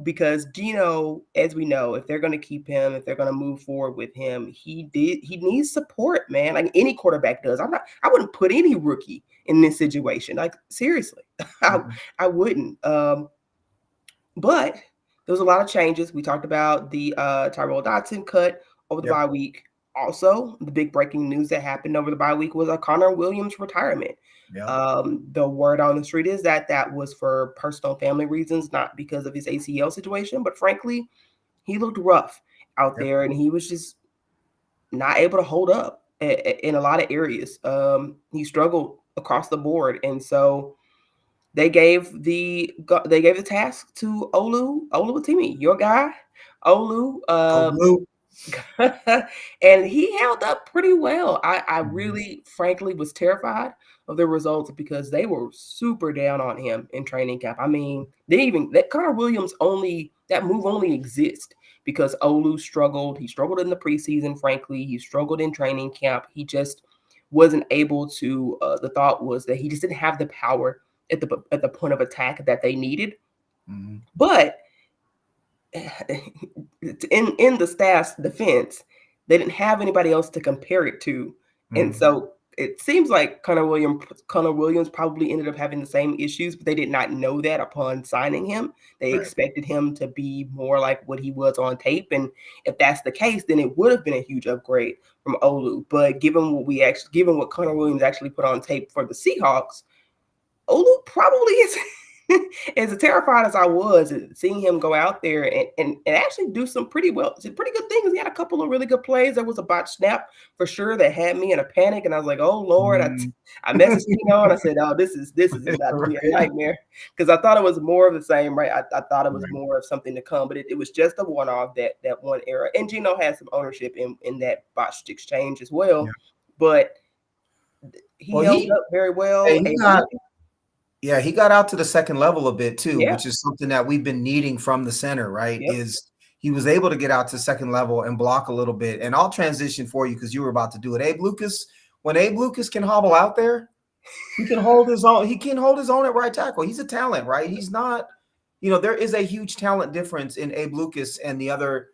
Because Geno, as we know, if they're going to keep him, if they're going to move forward with him, he needs support, man. Like any quarterback does. I wouldn't put any rookie in this situation. Like seriously, I wouldn't. But there was a lot of changes. We talked about the Tyrell Dodson cut over the bye week. Also, the big breaking news that happened over the bye week was a Connor Williams retirement. The word on the street is that was for personal family reasons, not because of his ACL situation, but frankly, he looked rough out there and he was just not able to hold up in a lot of areas. He struggled across the board. And so they gave the task to Olu Atimi, your guy, Olu. And he held up pretty well. I really, frankly, was terrified of the results because they were super down on him in training camp. I mean, that Connor Williams that move only exists because Olu struggled. He struggled in the preseason, frankly. He struggled in training camp. He just wasn't able to. The thought was that he just didn't have the power at the point of attack that they needed. But in the staff's defense, they didn't have anybody else to compare it to. And so it seems like Connor Williams probably ended up having the same issues, but they did not know that upon signing him. They expected him to be more like what he was on tape. And if that's the case, then it would have been a huge upgrade from Olu. But given what Connor Williams actually put on tape for the Seahawks, Olu probably is as terrified as I was seeing him go out there and actually do some pretty good things. He had a couple of really good plays. There was a botched snap for sure that had me in a panic, and I was like, "Oh Lord!" I messaged Tino and I said, "Oh, this is about to be a nightmare," because I thought it was more of the same, right? I thought it was more of something to come, but it was just a one-off that one era. And Geno had some ownership in that botched exchange as well, but he held up very well. He got out to the second level a bit too, which is something that we've been needing from the center, right? Is he was able to get out to second level and block a little bit. And I'll transition for you because you were about to do it. When Abe Lucas can hobble out there, he can hold his own. He can hold his own at right tackle. He's a talent, right? He's not, there is a huge talent difference in Abe Lucas and the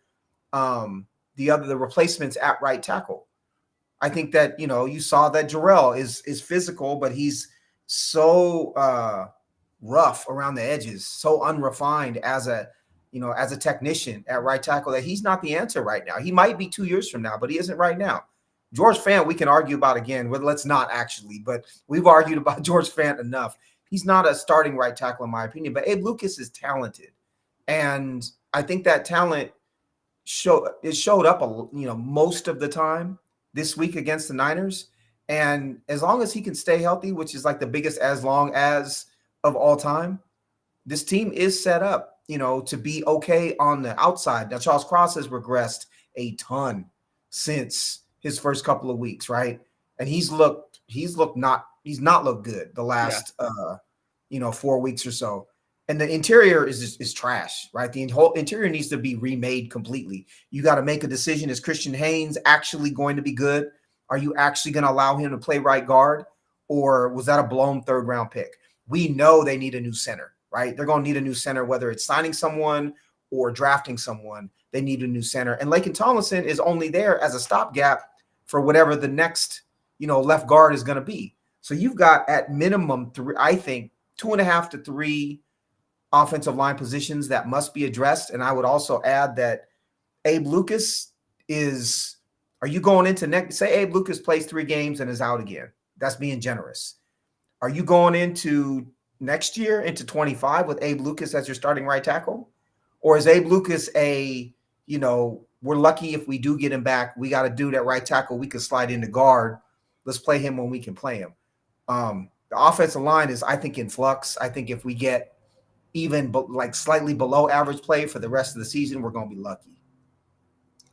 replacements at right tackle. I think that, you saw that Jarrell is physical, but he's so rough around the edges, so unrefined as a technician at right tackle that he's not the answer right now. He might be 2 years from now, but he isn't right now. George Fant, we can argue about again. Well, let's not actually, but we've argued about George Fant enough. He's not a starting right tackle in my opinion, but Abe Lucas is talented, and I think that talent showed up most of the time this week against the Niners. And as long as he can stay healthy, which is like the biggest as long as of all time, this team is set up, to be okay on the outside. Now, Charles Cross has regressed a ton since his first couple of weeks, right? And he's not looked good the last 4 weeks or so. And the interior is trash, right? The whole interior needs to be remade completely. You got to make a decision. Is Christian Haynes actually going to be good? Are you actually going to allow him to play right guard, or was that a blown third-round pick? We know they need a new center, right? They're going to need a new center, whether it's signing someone or drafting someone. They need a new center. And Laken Tomlinson is only there as a stopgap for whatever the next, left guard is going to be. So you've got at minimum three, I think, 2.5 to 3 offensive line positions that must be addressed. And I would also add that Abe Lucas is, are you going into next, say Abe Lucas plays 3 games and is out again. That's being generous. Are you going into next year, into 25 with Abe Lucas as your starting right tackle? Or is Abe Lucas we're lucky if we do get him back. We got to do that right tackle. We could slide into guard. Let's play him when we can play him. The offensive line is, I think, in flux. I think if we get even like slightly below average play for the rest of the season, we're going to be lucky.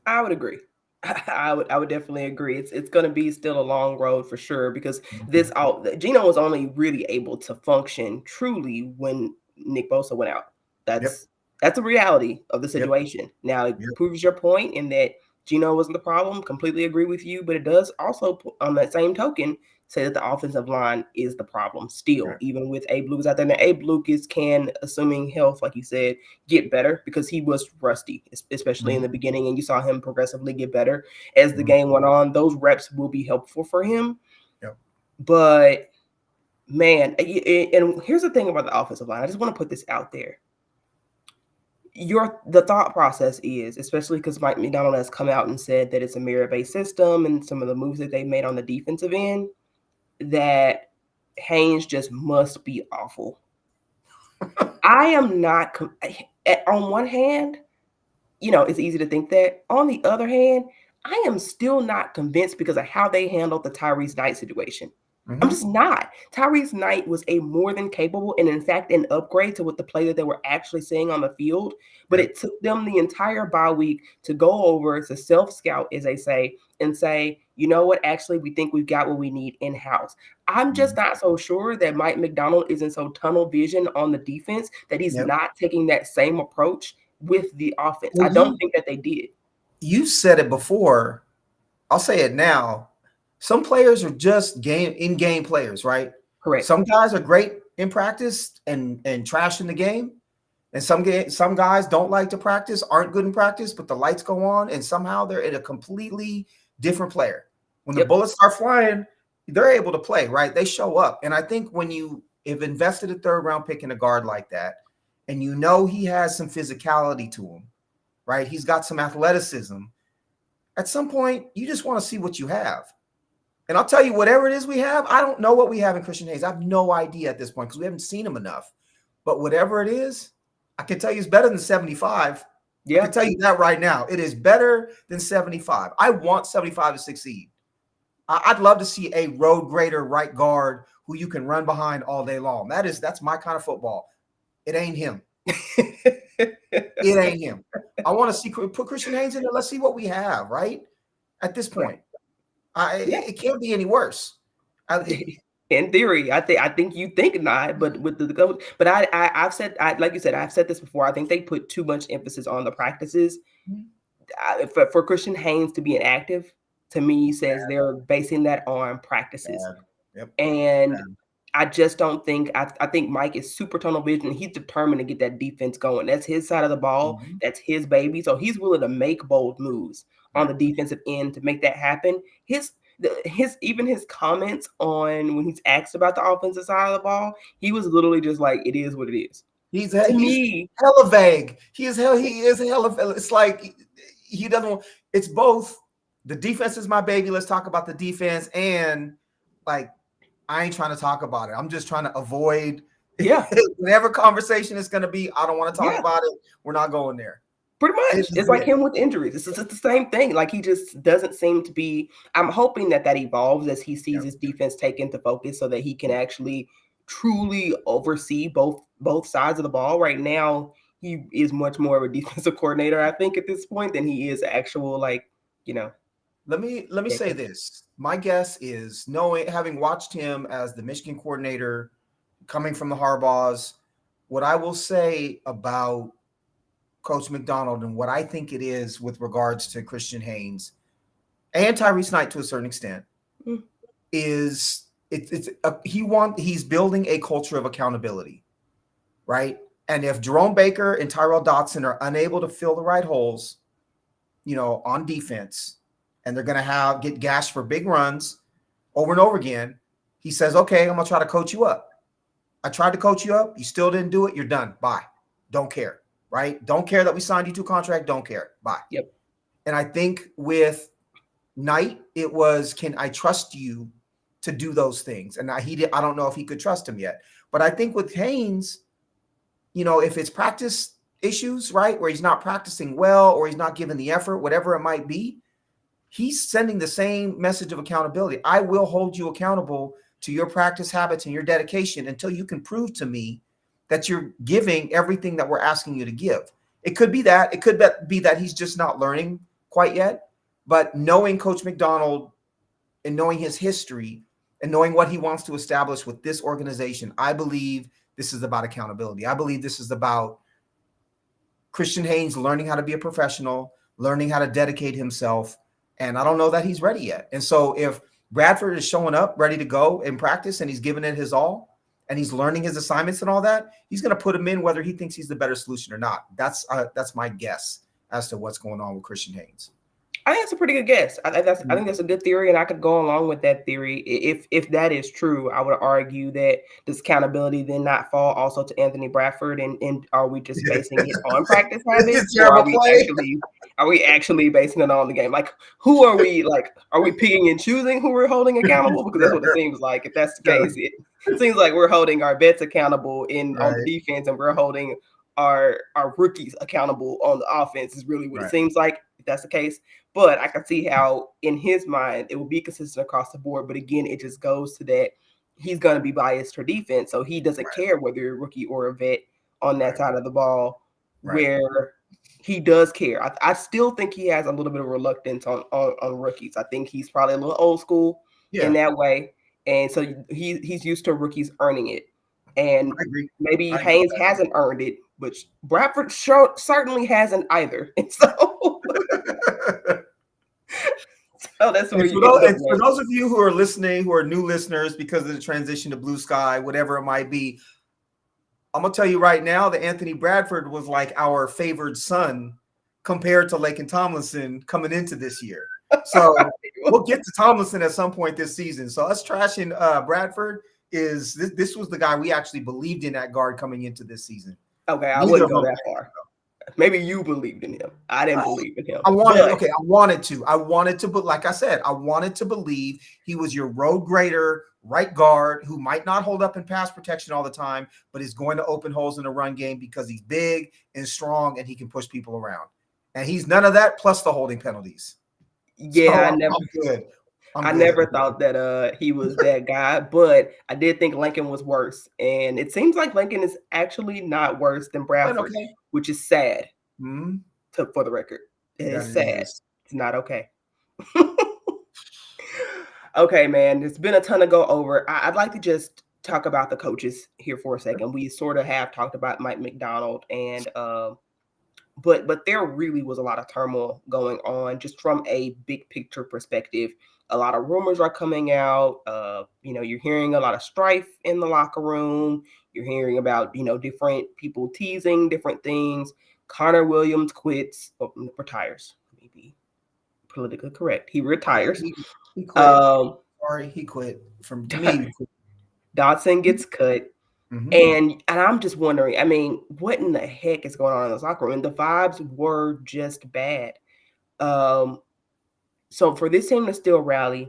I would agree. I would definitely agree. It's going to be still a long road for sure, because Gino was only really able to function truly when Nick Bosa went out. That's a reality of the situation. Now it proves your point in that Gino wasn't the problem. Completely agree with you, but it does also, on that same token, say that the offensive line is the problem still, even with Abe Lucas out there. Now, Abe Lucas can, assuming health, like you said, get better, because he was rusty, especially in the beginning, and you saw him progressively get better as the game went on. Those reps will be helpful for him. But, man, and here's the thing about the offensive line. I just want to put this out there. The thought process is, especially because Mike McDonald has come out and said that it's a merit-based system and some of the moves that they made on the defensive end, that Haynes just must be awful. I am not, on one hand, it's easy to think that. On the other hand, I am still not convinced because of how they handled the Tyrese Knight situation. I'm just not. Tyrese Knight was a more than capable, and in fact, an upgrade to what the play that they were actually seeing on the field. But it took them the entire bye week to go over, to self-scout, as they say, and say, you know what, actually, we think we've got what we need in-house. I'm just not so sure that Mike McDonald isn't so tunnel vision on the defense that he's not taking that same approach with the offense. I don't think that they did. You said it before. I'll say it now. Some players are just in-game players, right? Correct. Some guys are great in practice and trash in the game. And some guys don't like to practice, aren't good in practice, but the lights go on and somehow they're a completely different player. When the bullets start flying, they're able to play, right? They show up. And I think when you have invested a 3rd round pick in a guard like that, and he has some physicality to him, right? He's got some athleticism. At some point, you just want to see what you have. And I'll tell you, whatever it is we have, I don't know what we have in Christian Haynes. I have no idea at this point because we haven't seen him enough. But whatever it is, I can tell you it's better than 75. I can tell you that right now. It is better than 75. I want 75 to succeed. I'd love to see a road grader right guard who you can run behind all day long. That's my kind of football. It ain't him. It ain't him. I want to put Christian Haynes in there. Let's see what we have, right? At this point. It can't be any worse. In theory, I think you think not, but with the coach. But I've said, like you said, I've said this before. I think they put too much emphasis on the practices. For Christian Haynes to be inactive, to me, says they're basing that on practices. And I just don't think. I think Mike is super tunnel vision. He's determined to get that defense going. That's his side of the ball. That's his baby. So he's willing to make bold moves on the defensive end to make that happen. His comments on when he's asked about the offensive side of the ball, he was literally just like, "It is what it is." He's hella vague. He is hella. It's like he doesn't. It's both. The defense is my baby. Let's talk about the defense, and like I ain't trying to talk about it. I'm just trying to avoid. Whatever conversation it's going to be, I don't want to talk about it. We're not going there. Pretty much. It's like him with injuries. It's the same thing. Like he just doesn't seem to be. I'm hoping that evolves as he sees his defense take into focus so that he can actually truly oversee both sides of the ball. Right now, he is much more of a defensive coordinator, I think, at this point than he is actual, Let me say this. My guess is, having watched him as the Michigan coordinator coming from the Harbaughs, what I will say about Coach McDonald and what I think it is with regards to Christian Haynes and Tyrese Knight to a certain extent is he's building a culture of accountability, right? And if Jerome Baker and Tyrell Dotson are unable to fill the right holes, on defense, and they're going to get gashed for big runs over and over again, He says, okay, I'm going to try to coach you up. I tried to coach you up. You still didn't do it. You're done. Bye. Don't care. Right? Don't care that we signed you to a contract. Don't care. Bye. Yep. And I think with Knight, it was, can I trust you to do those things? And I don't know if he could trust him yet. But I think with Haynes, if it's practice issues, right, where he's not practicing well or he's not giving the effort, whatever it might be, he's sending the same message of accountability. I will hold you accountable to your practice habits and your dedication until you can prove to me that you're giving everything that we're asking you to give. It could be that. It could be that he's just not learning quite yet. But knowing Coach McDonald and knowing his history and knowing what he wants to establish with this organization, I believe this is about accountability. I believe this is about Christian Haynes learning how to be a professional, learning how to dedicate himself. And I don't know that he's ready yet. And so if Bradford is showing up ready to go in practice and he's giving it his all and he's learning his assignments and all that, he's going to put him in whether he thinks he's the better solution or not. That's my guess as to what's going on with Christian Haynes. I think that's a pretty good guess. I think that's a good theory, and I could go along with that theory. If that is true, I would argue that does accountability then not fall also to Anthony Bradford, and are we just basing it on practice habits, or are we actually basing it on the game? Like, who are we? Like, are we picking and choosing who we're holding accountable? Because that's what it seems like. If that's the case, it seems like we're holding our vets accountable on the defense, and we're holding our rookies accountable on the offense. Is really what it seems like. If that's the case. But I can see how in his mind it will be consistent across the board. But again, it just goes to that he's going to be biased for defense. So he doesn't care whether you're a rookie or a vet on that side of the ball, where he does care. I still think he has a little bit of reluctance on rookies. I think he's probably a little old school in that way. And so he's used to rookies earning it. And maybe Haynes hasn't earned it, which Bradford certainly hasn't either. And so... So that's where for those of you who are listening, who are new listeners because of the transition to BlueSky, whatever it might be, I'm gonna tell you right now that Anthony Bradford was like our favored son compared to Laken Tomlinson coming into this year. So we'll get to Tomlinson at some point this season. So us trashing Bradford is this was the guy we actually believed in at guard coming into this season. Okay, I wouldn't go that far. Maybe you believed in him. I didn't believe in him. I wanted to, but like I said, I wanted to believe he was your road grader, right guard who might not hold up in pass protection all the time, but is going to open holes in the run game because he's big and strong and he can push people around. And he's none of that plus the holding penalties. Yeah, so I never thought that he was that guy, but I did think Lincoln was worse. And it seems like Lincoln is actually not worse than Bradford, which is sad for the record. It is sad. It's not okay. Okay, man, there's been a ton to go over. I'd like to just talk about the coaches here for a second. We sort of have talked about Mike McDonald and but there really was a lot of turmoil going on just from a big picture perspective. A lot of rumors are coming out. You're hearing a lot of strife in the locker room. You're hearing about, different people teasing different things. Connor Williams retires. Maybe politically correct. He retires. He quit. He quit. To me, Dodson gets cut. Mm-hmm. And I'm just wondering, I mean, what in the heck is going on in the locker room? And the vibes were just bad. So for this team to still rally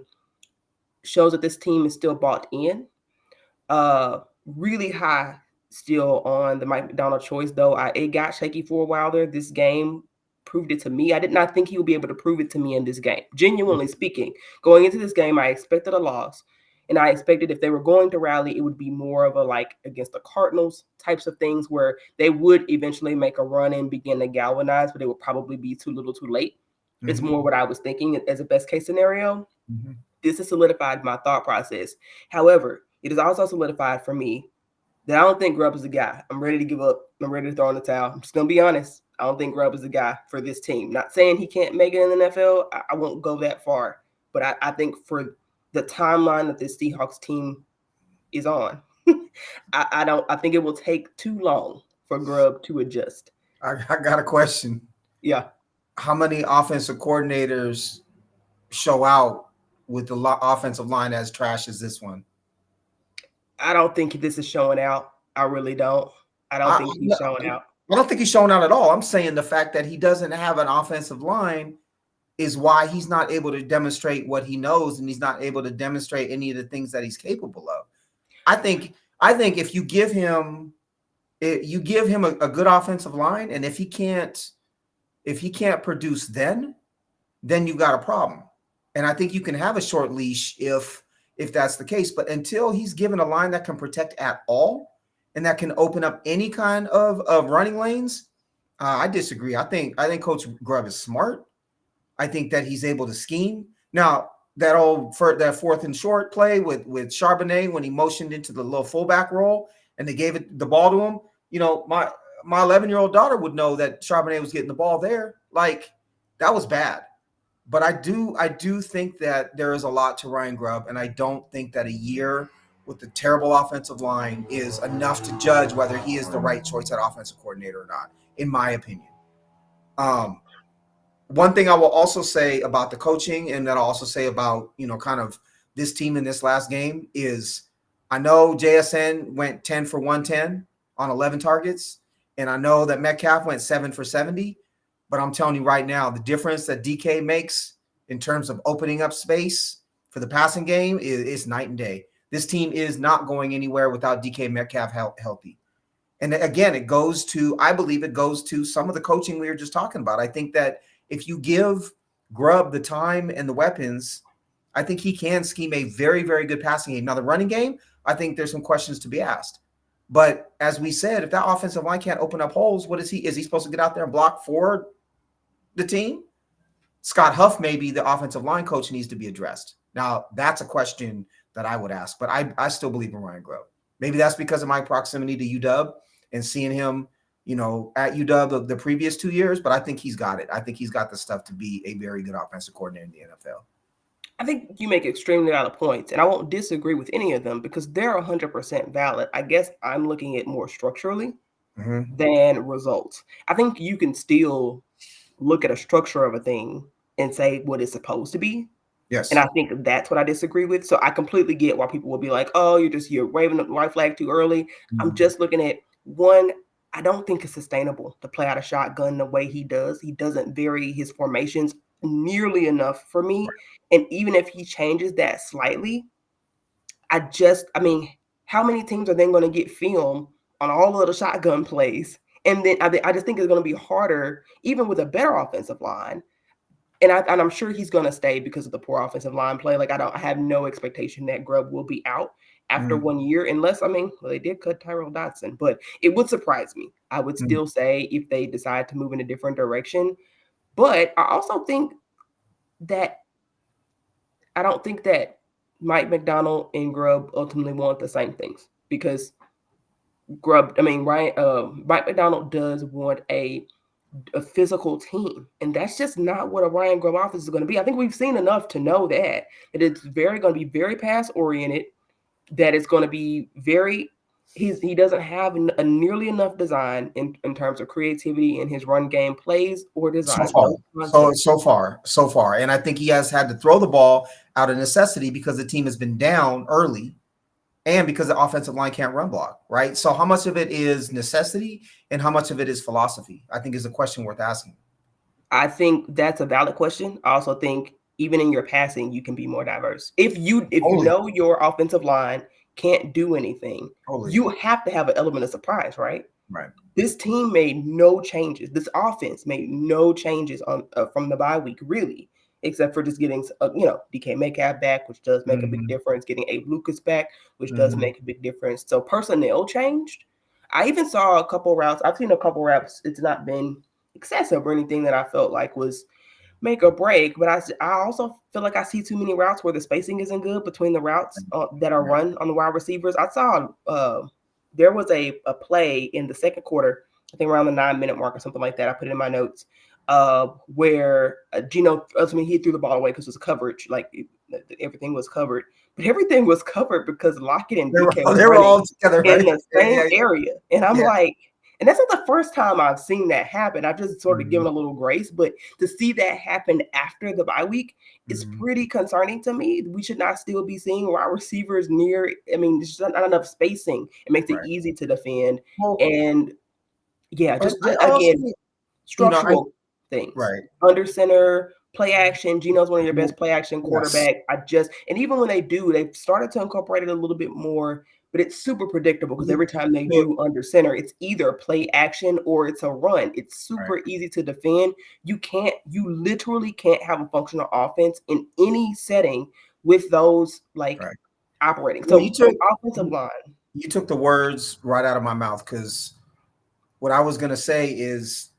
shows that this team is still bought in. Really high still on the Mike McDonald choice, though. It got shaky for a while there. This game proved it to me. I did not think he would be able to prove it to me in this game. Genuinely speaking, going into this game, I expected a loss. And I expected if they were going to rally, it would be more of a like against the Cardinals types of things where they would eventually make a run and begin to galvanize, but it would probably be too little too late. Mm-hmm. It's more what I was thinking as a best case scenario. Mm-hmm. This has solidified my thought process. However, it has also solidified for me that I don't think Grubb is the guy. I'm ready to give up. I'm ready to throw in the towel. I'm just going to be honest. I don't think Grubb is the guy for this team. Not saying he can't make it in the NFL. I won't go that far. But I think for the timeline that this Seahawks team is on, I think it will take too long for Grubb to adjust. I got a question. Yeah. How many offensive coordinators show out with the offensive line as trash as this one? I don't think this is showing out. I really don't. I don't I, think he's showing out. I don't think he's showing out at all. I'm saying the fact that he doesn't have an offensive line is why he's not able to demonstrate what he knows, and he's not able to demonstrate any of the things that he's capable of. I think if you give him a good offensive line, and if he can't produce, then you got a problem. And I think you can have a short leash if that's the case. But until he's given a line that can protect at all and that can open up any kind of running lanes, I disagree. I think Coach Grubb is smart. I think that he's able to scheme. Now, that 4th and short play with Charbonnet when he motioned into the little fullback role and they gave the ball to him, my 11-year-old daughter would know that Charbonnet was getting the ball there. Like, that was bad. But I do think that there is a lot to Ryan Grubb, and I don't think that a year with a terrible offensive line is enough to judge whether he is the right choice at offensive coordinator or not, in my opinion. One thing I will also say about the coaching, and that I'll also say about, kind of this team in this last game, is I know JSN went 10 for 110 on 11 targets, and I know that Metcalf went 7 for 70. But I'm telling you right now, the difference that DK makes in terms of opening up space for the passing game is night and day. This team is not going anywhere without DK Metcalf healthy. And again, I believe it goes to some of the coaching we were just talking about. I think that if you give Grubb the time and the weapons, I think he can scheme a very, very good passing game. Now, the running game, I think there's some questions to be asked. But as we said, if that offensive line can't open up holes, what is he? Is he supposed to get out there and block for the team? Scott Huff, maybe the offensive line coach, needs to be addressed. Now, that's a question that I would ask, but I still believe in Ryan Grubb. Maybe that's because of my proximity to UW and seeing him, at UW the previous 2 years, but I think he's got it. I think he's got the stuff to be a very good offensive coordinator in the NFL. I think you make extremely valid points, and I won't disagree with any of them because they're 100% valid. I guess I'm looking at more structurally than results. I think you can still look at a structure of a thing and say what it's supposed to be. Yes. And I think that's what I disagree with. So I completely get why people will be like, oh, you're waving the white flag too early. I'm just looking at one. I don't think it's sustainable to play out a shotgun the way he does. He doesn't vary his formations nearly enough for me. And even if he changes that slightly, how many teams are then going to get film on all of the shotgun plays? And then I just think it's going to be harder, even with a better offensive line. And I'm sure he's going to stay because of the poor offensive line play. Like, I have no expectation that Grubb will be out after 1 year, unless, they did cut Tyrell Dodson, but it would surprise me. I would still say if they decide to move in a different direction. But I also think that I don't think that Mike McDonald and Grubb ultimately want the same things, because Mike McDonald does want a physical team, and that's just not what a Ryan Grubb offense is going to be. I think we've seen enough to know that it's going to be very pass oriented, that it's going to be he doesn't have a nearly enough design in terms of creativity in his run game plays or design. So far. And I think he has had to throw the ball out of necessity because the team has been down early and because the offensive line can't run block, right? So how much of it is necessity and how much of it is philosophy, I think, is a question worth asking. I think that's a valid question. I also think even in your passing, you can be more diverse. If you know your offensive line can't do anything, you have to have an element of surprise, right? Right. This team made no changes. This offense made no changes from the bye week, really, except for just getting DK Metcalf back, which does make a big difference. Getting Abe Lucas back, which does make a big difference. So personnel changed. I even saw a couple routes. I've seen a couple routes. It's not been excessive or anything that I felt like was make or break, but I also feel like I see too many routes where the spacing isn't good between the routes that are run on the wide receivers. I saw there was a play in the second quarter, I think around the 9-minute mark or something like that. I put it in my notes where Gino ultimately he threw the ball away because it was coverage, like everything was covered, but everything was covered because Lockett and DK were all together, right? in the same area, and I'm like, And that's not the first time I've seen that happen. I've just sort of given a little grace, but to see that happen after the bye week is pretty concerning to me. We should not still be seeing wide receivers near. I mean, there's just not enough spacing. It makes it easy to defend. Well, And yeah, just I also, again, you know, structural things. right. Under center, play action. Gino's one of your best play action Yes. quarterback. And even when they do, they've started to incorporate it a little bit more, but it's super predictable because every time they do under center, it's either play action or it's a run. It's super easy to defend. You literally can't have a functional offense in any setting with those operating. Well, So offensive line. You took the words right out of my mouth, because what I was going to say is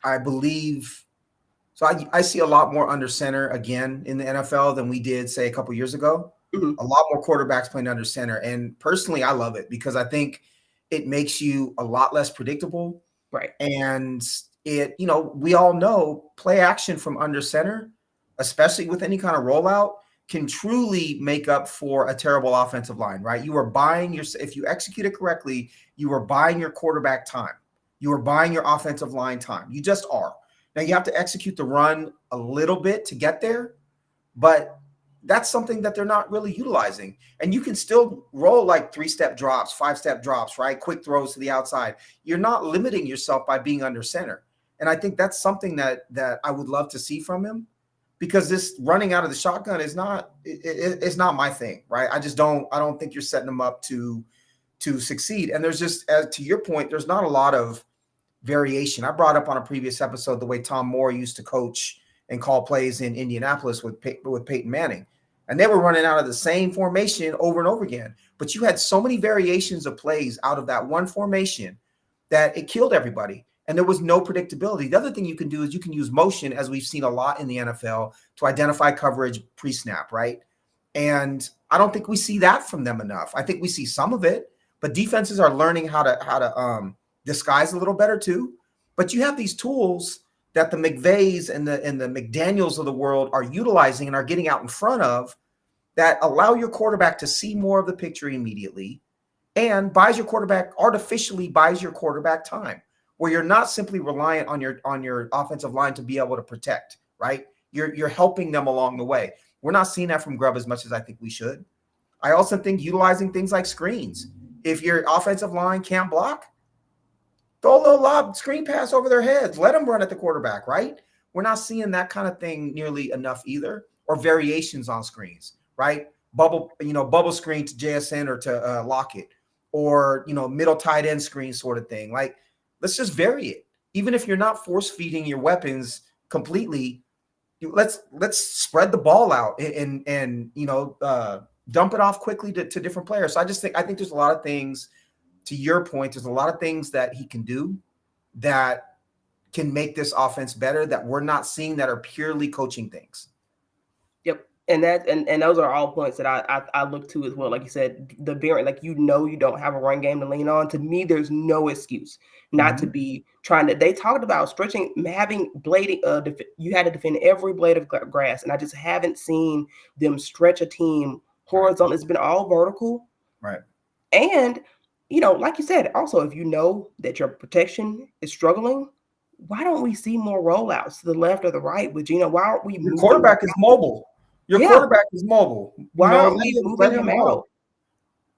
I believe – so I see a lot more under center again in the NFL than we did, say, a couple years ago. Mm-hmm. A lot more quarterbacks playing under center. And personally, I love it because I think it makes you a lot less predictable. Right. And it, we all know play action from under center, especially with any kind of rollout, can truly make up for a terrible offensive line, right? You are buying if you execute it correctly, you are buying your quarterback time. You are buying your offensive line time. You just are. Now you have to execute the run a little bit to get there, but that's something that they're not really utilizing. And you can still roll like 3-step drops, 5-step drops, right? Quick throws to the outside. You're not limiting yourself by being under center. And I think that's something that I would love to see from him, because this running out of the shotgun is it's not my thing, right? I don't think you're setting them up to succeed. And there's just, as to your point, there's not a lot of variation. I brought up on a previous episode the way Tom Moore used to coach and call plays in Indianapolis with Peyton Manning. And they were running out of the same formation over and over again. But you had so many variations of plays out of that one formation that it killed everybody. And there was no predictability. The other thing you can do is you can use motion, as we've seen a lot in the NFL, to identify coverage pre-snap, right? And I don't think we see that from them enough. I think we see some of it, but defenses are learning how to disguise a little better too. But you have these tools that the McVays and the McDaniels of the world are utilizing and are getting out in front of, that allow your quarterback to see more of the picture immediately, and artificially buys your quarterback time, where you're not simply reliant on your offensive line to be able to protect, right? You're helping them along the way. We're not seeing that from Grubb as much as I think we should. I also think utilizing things like screens. If your offensive line can't block, throw a little lob screen pass over their heads. Let them run at the quarterback, right? We're not seeing that kind of thing nearly enough either, or variations on screens, right? Bubble screen to JSN or to Lockett, or, middle tight end screen sort of thing. Like, let's just vary it. Even if you're not force feeding your weapons completely, let's spread the ball out and dump it off quickly to different players. So I think there's a lot of things. To your point, there's a lot of things that he can do that can make this offense better that we're not seeing, that are purely coaching things. Yep. And those are all points that I look to as well. Like you said, the variant, you don't have a run game to lean on. To me, there's no excuse not to be trying to. They talked about stretching, having blading. You had to defend every blade of grass, and I just haven't seen them stretch a team horizontal. It's been all vertical, right? And like you said, also, if you know that your protection is struggling, why don't we see more rollouts to the left or the right with Gino? Why aren't we moving? Your quarterback is mobile. Quarterback is mobile. Why aren't we moving him out?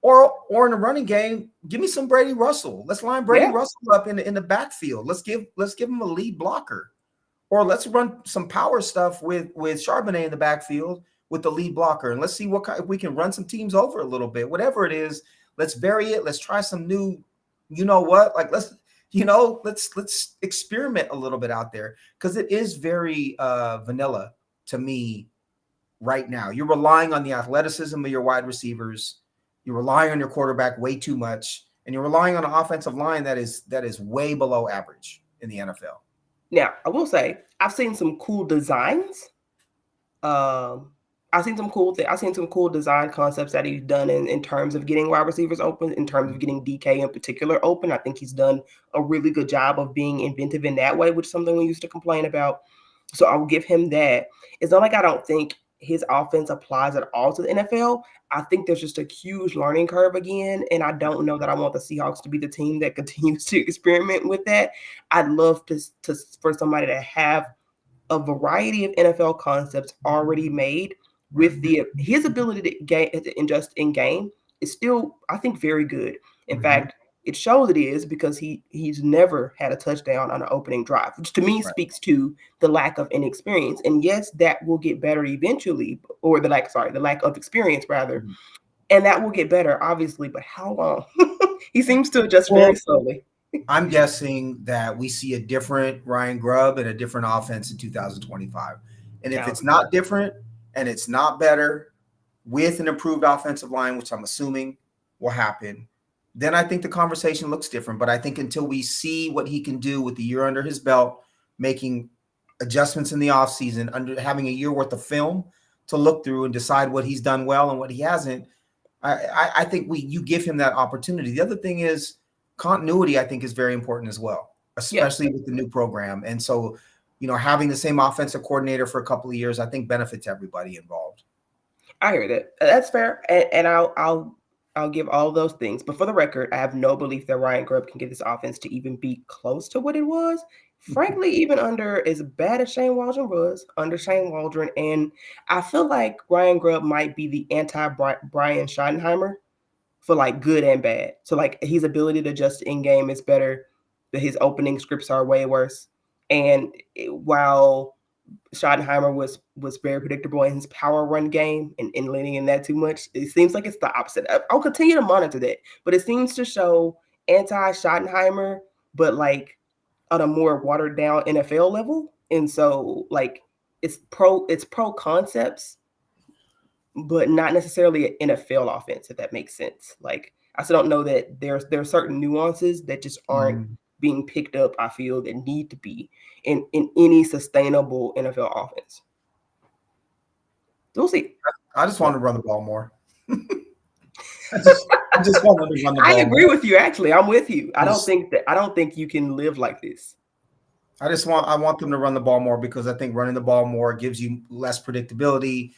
Or in the running game, give me some Brady Russell. Let's line Brady Russell up in the backfield. Let's give him a lead blocker. Or let's run some power stuff with Charbonnet in the backfield with the lead blocker. And let's see if we can run some teams over a little bit. Whatever it is, let's vary it. Let's try some new, let's experiment a little bit out there, because it is very vanilla to me right now. You're relying on the athleticism of your wide receivers. You're relying on your quarterback way too much, and you're relying on an offensive line that is way below average in the NFL. Now, I will say I've seen some cool designs. I've seen some cool design concepts that he's done in terms of getting wide receivers open, in terms of getting DK in particular open. I think he's done a really good job of being inventive in that way, which is something we used to complain about. So I'll give him that. It's not like I don't think his offense applies at all to the NFL, I think there's just a huge learning curve again. And I don't know that I want the Seahawks to be the team that continues to experiment with that. I'd love to for somebody to have a variety of NFL concepts already made with his ability to adjust in game is still, I think, very good. In fact, it shows it is because he's never had a touchdown on an opening drive, which to me speaks to the lack of inexperience. And yes, that will get better eventually, or the lack of experience rather, and that will get better, obviously. But how long? He seems to adjust very slowly. I'm guessing that we see a different Ryan Grubb and a different offense in 2025. And if it's not different and it's not better with an improved offensive line, which I'm assuming will happen, then I think the conversation looks different. But I think until we see what he can do with the year under his belt, making adjustments in the offseason, having a year worth of film to look through and decide what he's done well and what he hasn't, I think you give him that opportunity. The other thing is continuity, I think, is very important as well, especially with the new program. And so, having the same offensive coordinator for a couple of years, I think benefits everybody involved. I hear that. That's fair. And I'll give all those things. But for the record, I have no belief that Ryan Grubb can get this offense to even be close to what it was. Frankly, even under as bad as Shane Waldron was, under Shane Waldron. And I feel like Ryan Grubb might be the anti-Brian Schottenheimer for like good and bad. So like his ability to adjust in game is better, but his opening scripts are way worse. And while Schottenheimer was very predictable in his power run game and leaning in that too much, it seems like it's the opposite. I'll continue to monitor that, but it seems to show anti-Schottenheimer, but like on a more watered down NFL level. And so like it's pro concepts, but not necessarily an NFL offense, if that makes sense. Like I still don't know that there are certain nuances that just aren't being picked up, I feel, that need to be in any sustainable NFL offense. We'll see. I just want to run the ball more. I just want to run the ball. I agree with you. Actually, I'm with you. I don't think you can live like this. I want them to run the ball more because I think running the ball more gives you less predictability,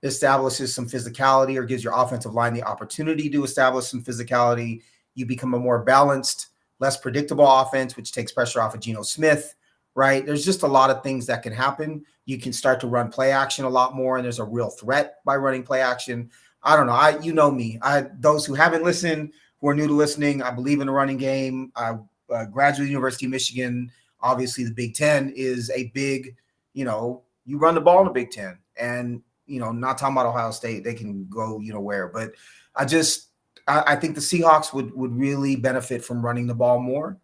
establishes some physicality, or gives your offensive line the opportunity to establish some physicality. You become a more balanced, less predictable offense, which takes pressure off of Geno Smith, right? There's just a lot of things that can happen. You can start to run play action a lot more, and there's a real threat by running play action. I don't know. You know me. Those who haven't listened, who are new to listening, I believe in the running game. I graduated University of Michigan. Obviously, the Big Ten is a big, you run the ball in the Big Ten. And, not talking about Ohio State. They can go, where. But I think the Seahawks would really benefit from running the ball more.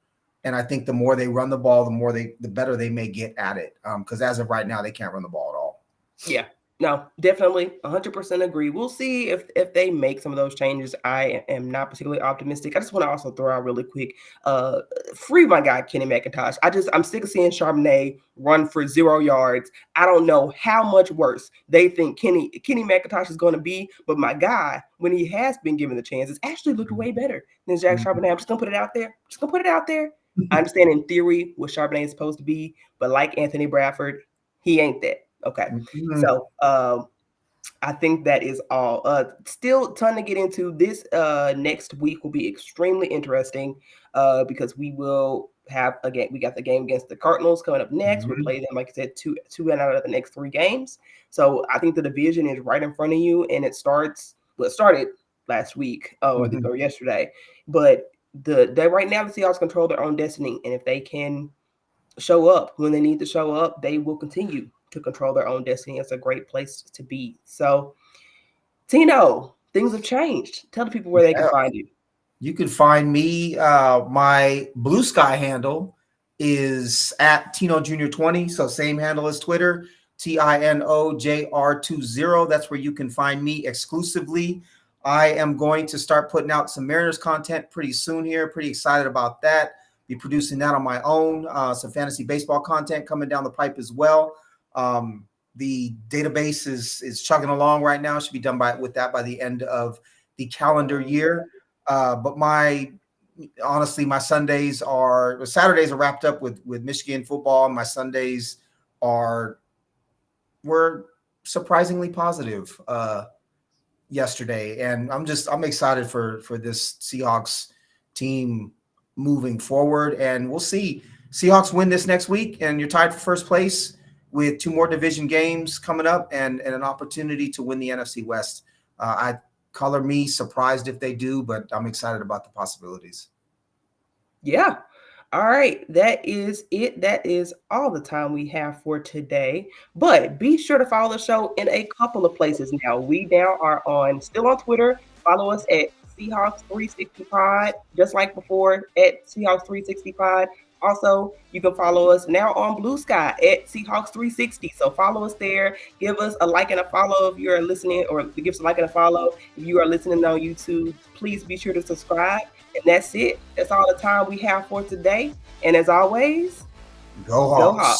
And I think the more they run the ball, the better they may get at it. Because as of right now, they can't run the ball at all. Yeah. No, definitely 100% agree. We'll see if they make some of those changes. I am not particularly optimistic. I just want to also throw out really quick, free my guy, Kenny McIntosh. I'm sick of seeing Charbonnet run for 0 yards. I don't know how much worse they think Kenny McIntosh is going to be, but my guy, when he has been given the chance, has actually looked way better than Jack Charbonnet. I'm just going to put it out there. I understand in theory what Charbonnet is supposed to be, but like Anthony Bradford, he ain't that. Okay. So I think that is all. Still ton to get into. This next week will be extremely interesting because we will have we got the game against the Cardinals coming up next. We'll play them, like I said, two out of the next 3 games. So I think the division is right in front of you, and it started last week or yesterday. But right now the Seahawks control their own destiny, and if they can show up when they need to show up, they will continue to control their own destiny. It's a great place to be. So, Tino, things have changed. Tell the people where they can find you. You can find me. My BlueSky handle is at Tino Jr. 20. So same handle as Twitter, TINOJR20. That's where you can find me exclusively. I am going to start putting out some Mariners content pretty soon here. Pretty excited about that. Be producing that on my own. Some fantasy baseball content coming down the pipe as well. The database is chugging along right now. Should be done with that by the end of the calendar year. But my Saturdays are wrapped up with Michigan football. My Sundays we're surprisingly positive yesterday, and I'm excited for this Seahawks team moving forward, and we'll see. Seahawks win this next week, and you're tied for first place with 2 more division games coming up, and an opportunity to win the NFC West. I color me surprised if they do, but I'm excited about the possibilities. Yeah. All right, that is it. That is all the time we have for today. But be sure to follow the show in a couple of places now. We now are still on Twitter. Follow us at Seahawks 360 Pod, just like before at Seahawks 360 Pod. Also, you can follow us now on BlueSky at Seahawks 360. So follow us there. Give us a like and a follow if you are listening, or give us a like and a follow if you are listening on YouTube. Please be sure to subscribe. And that's it. That's all the time we have for today. And as always, Go Hawks.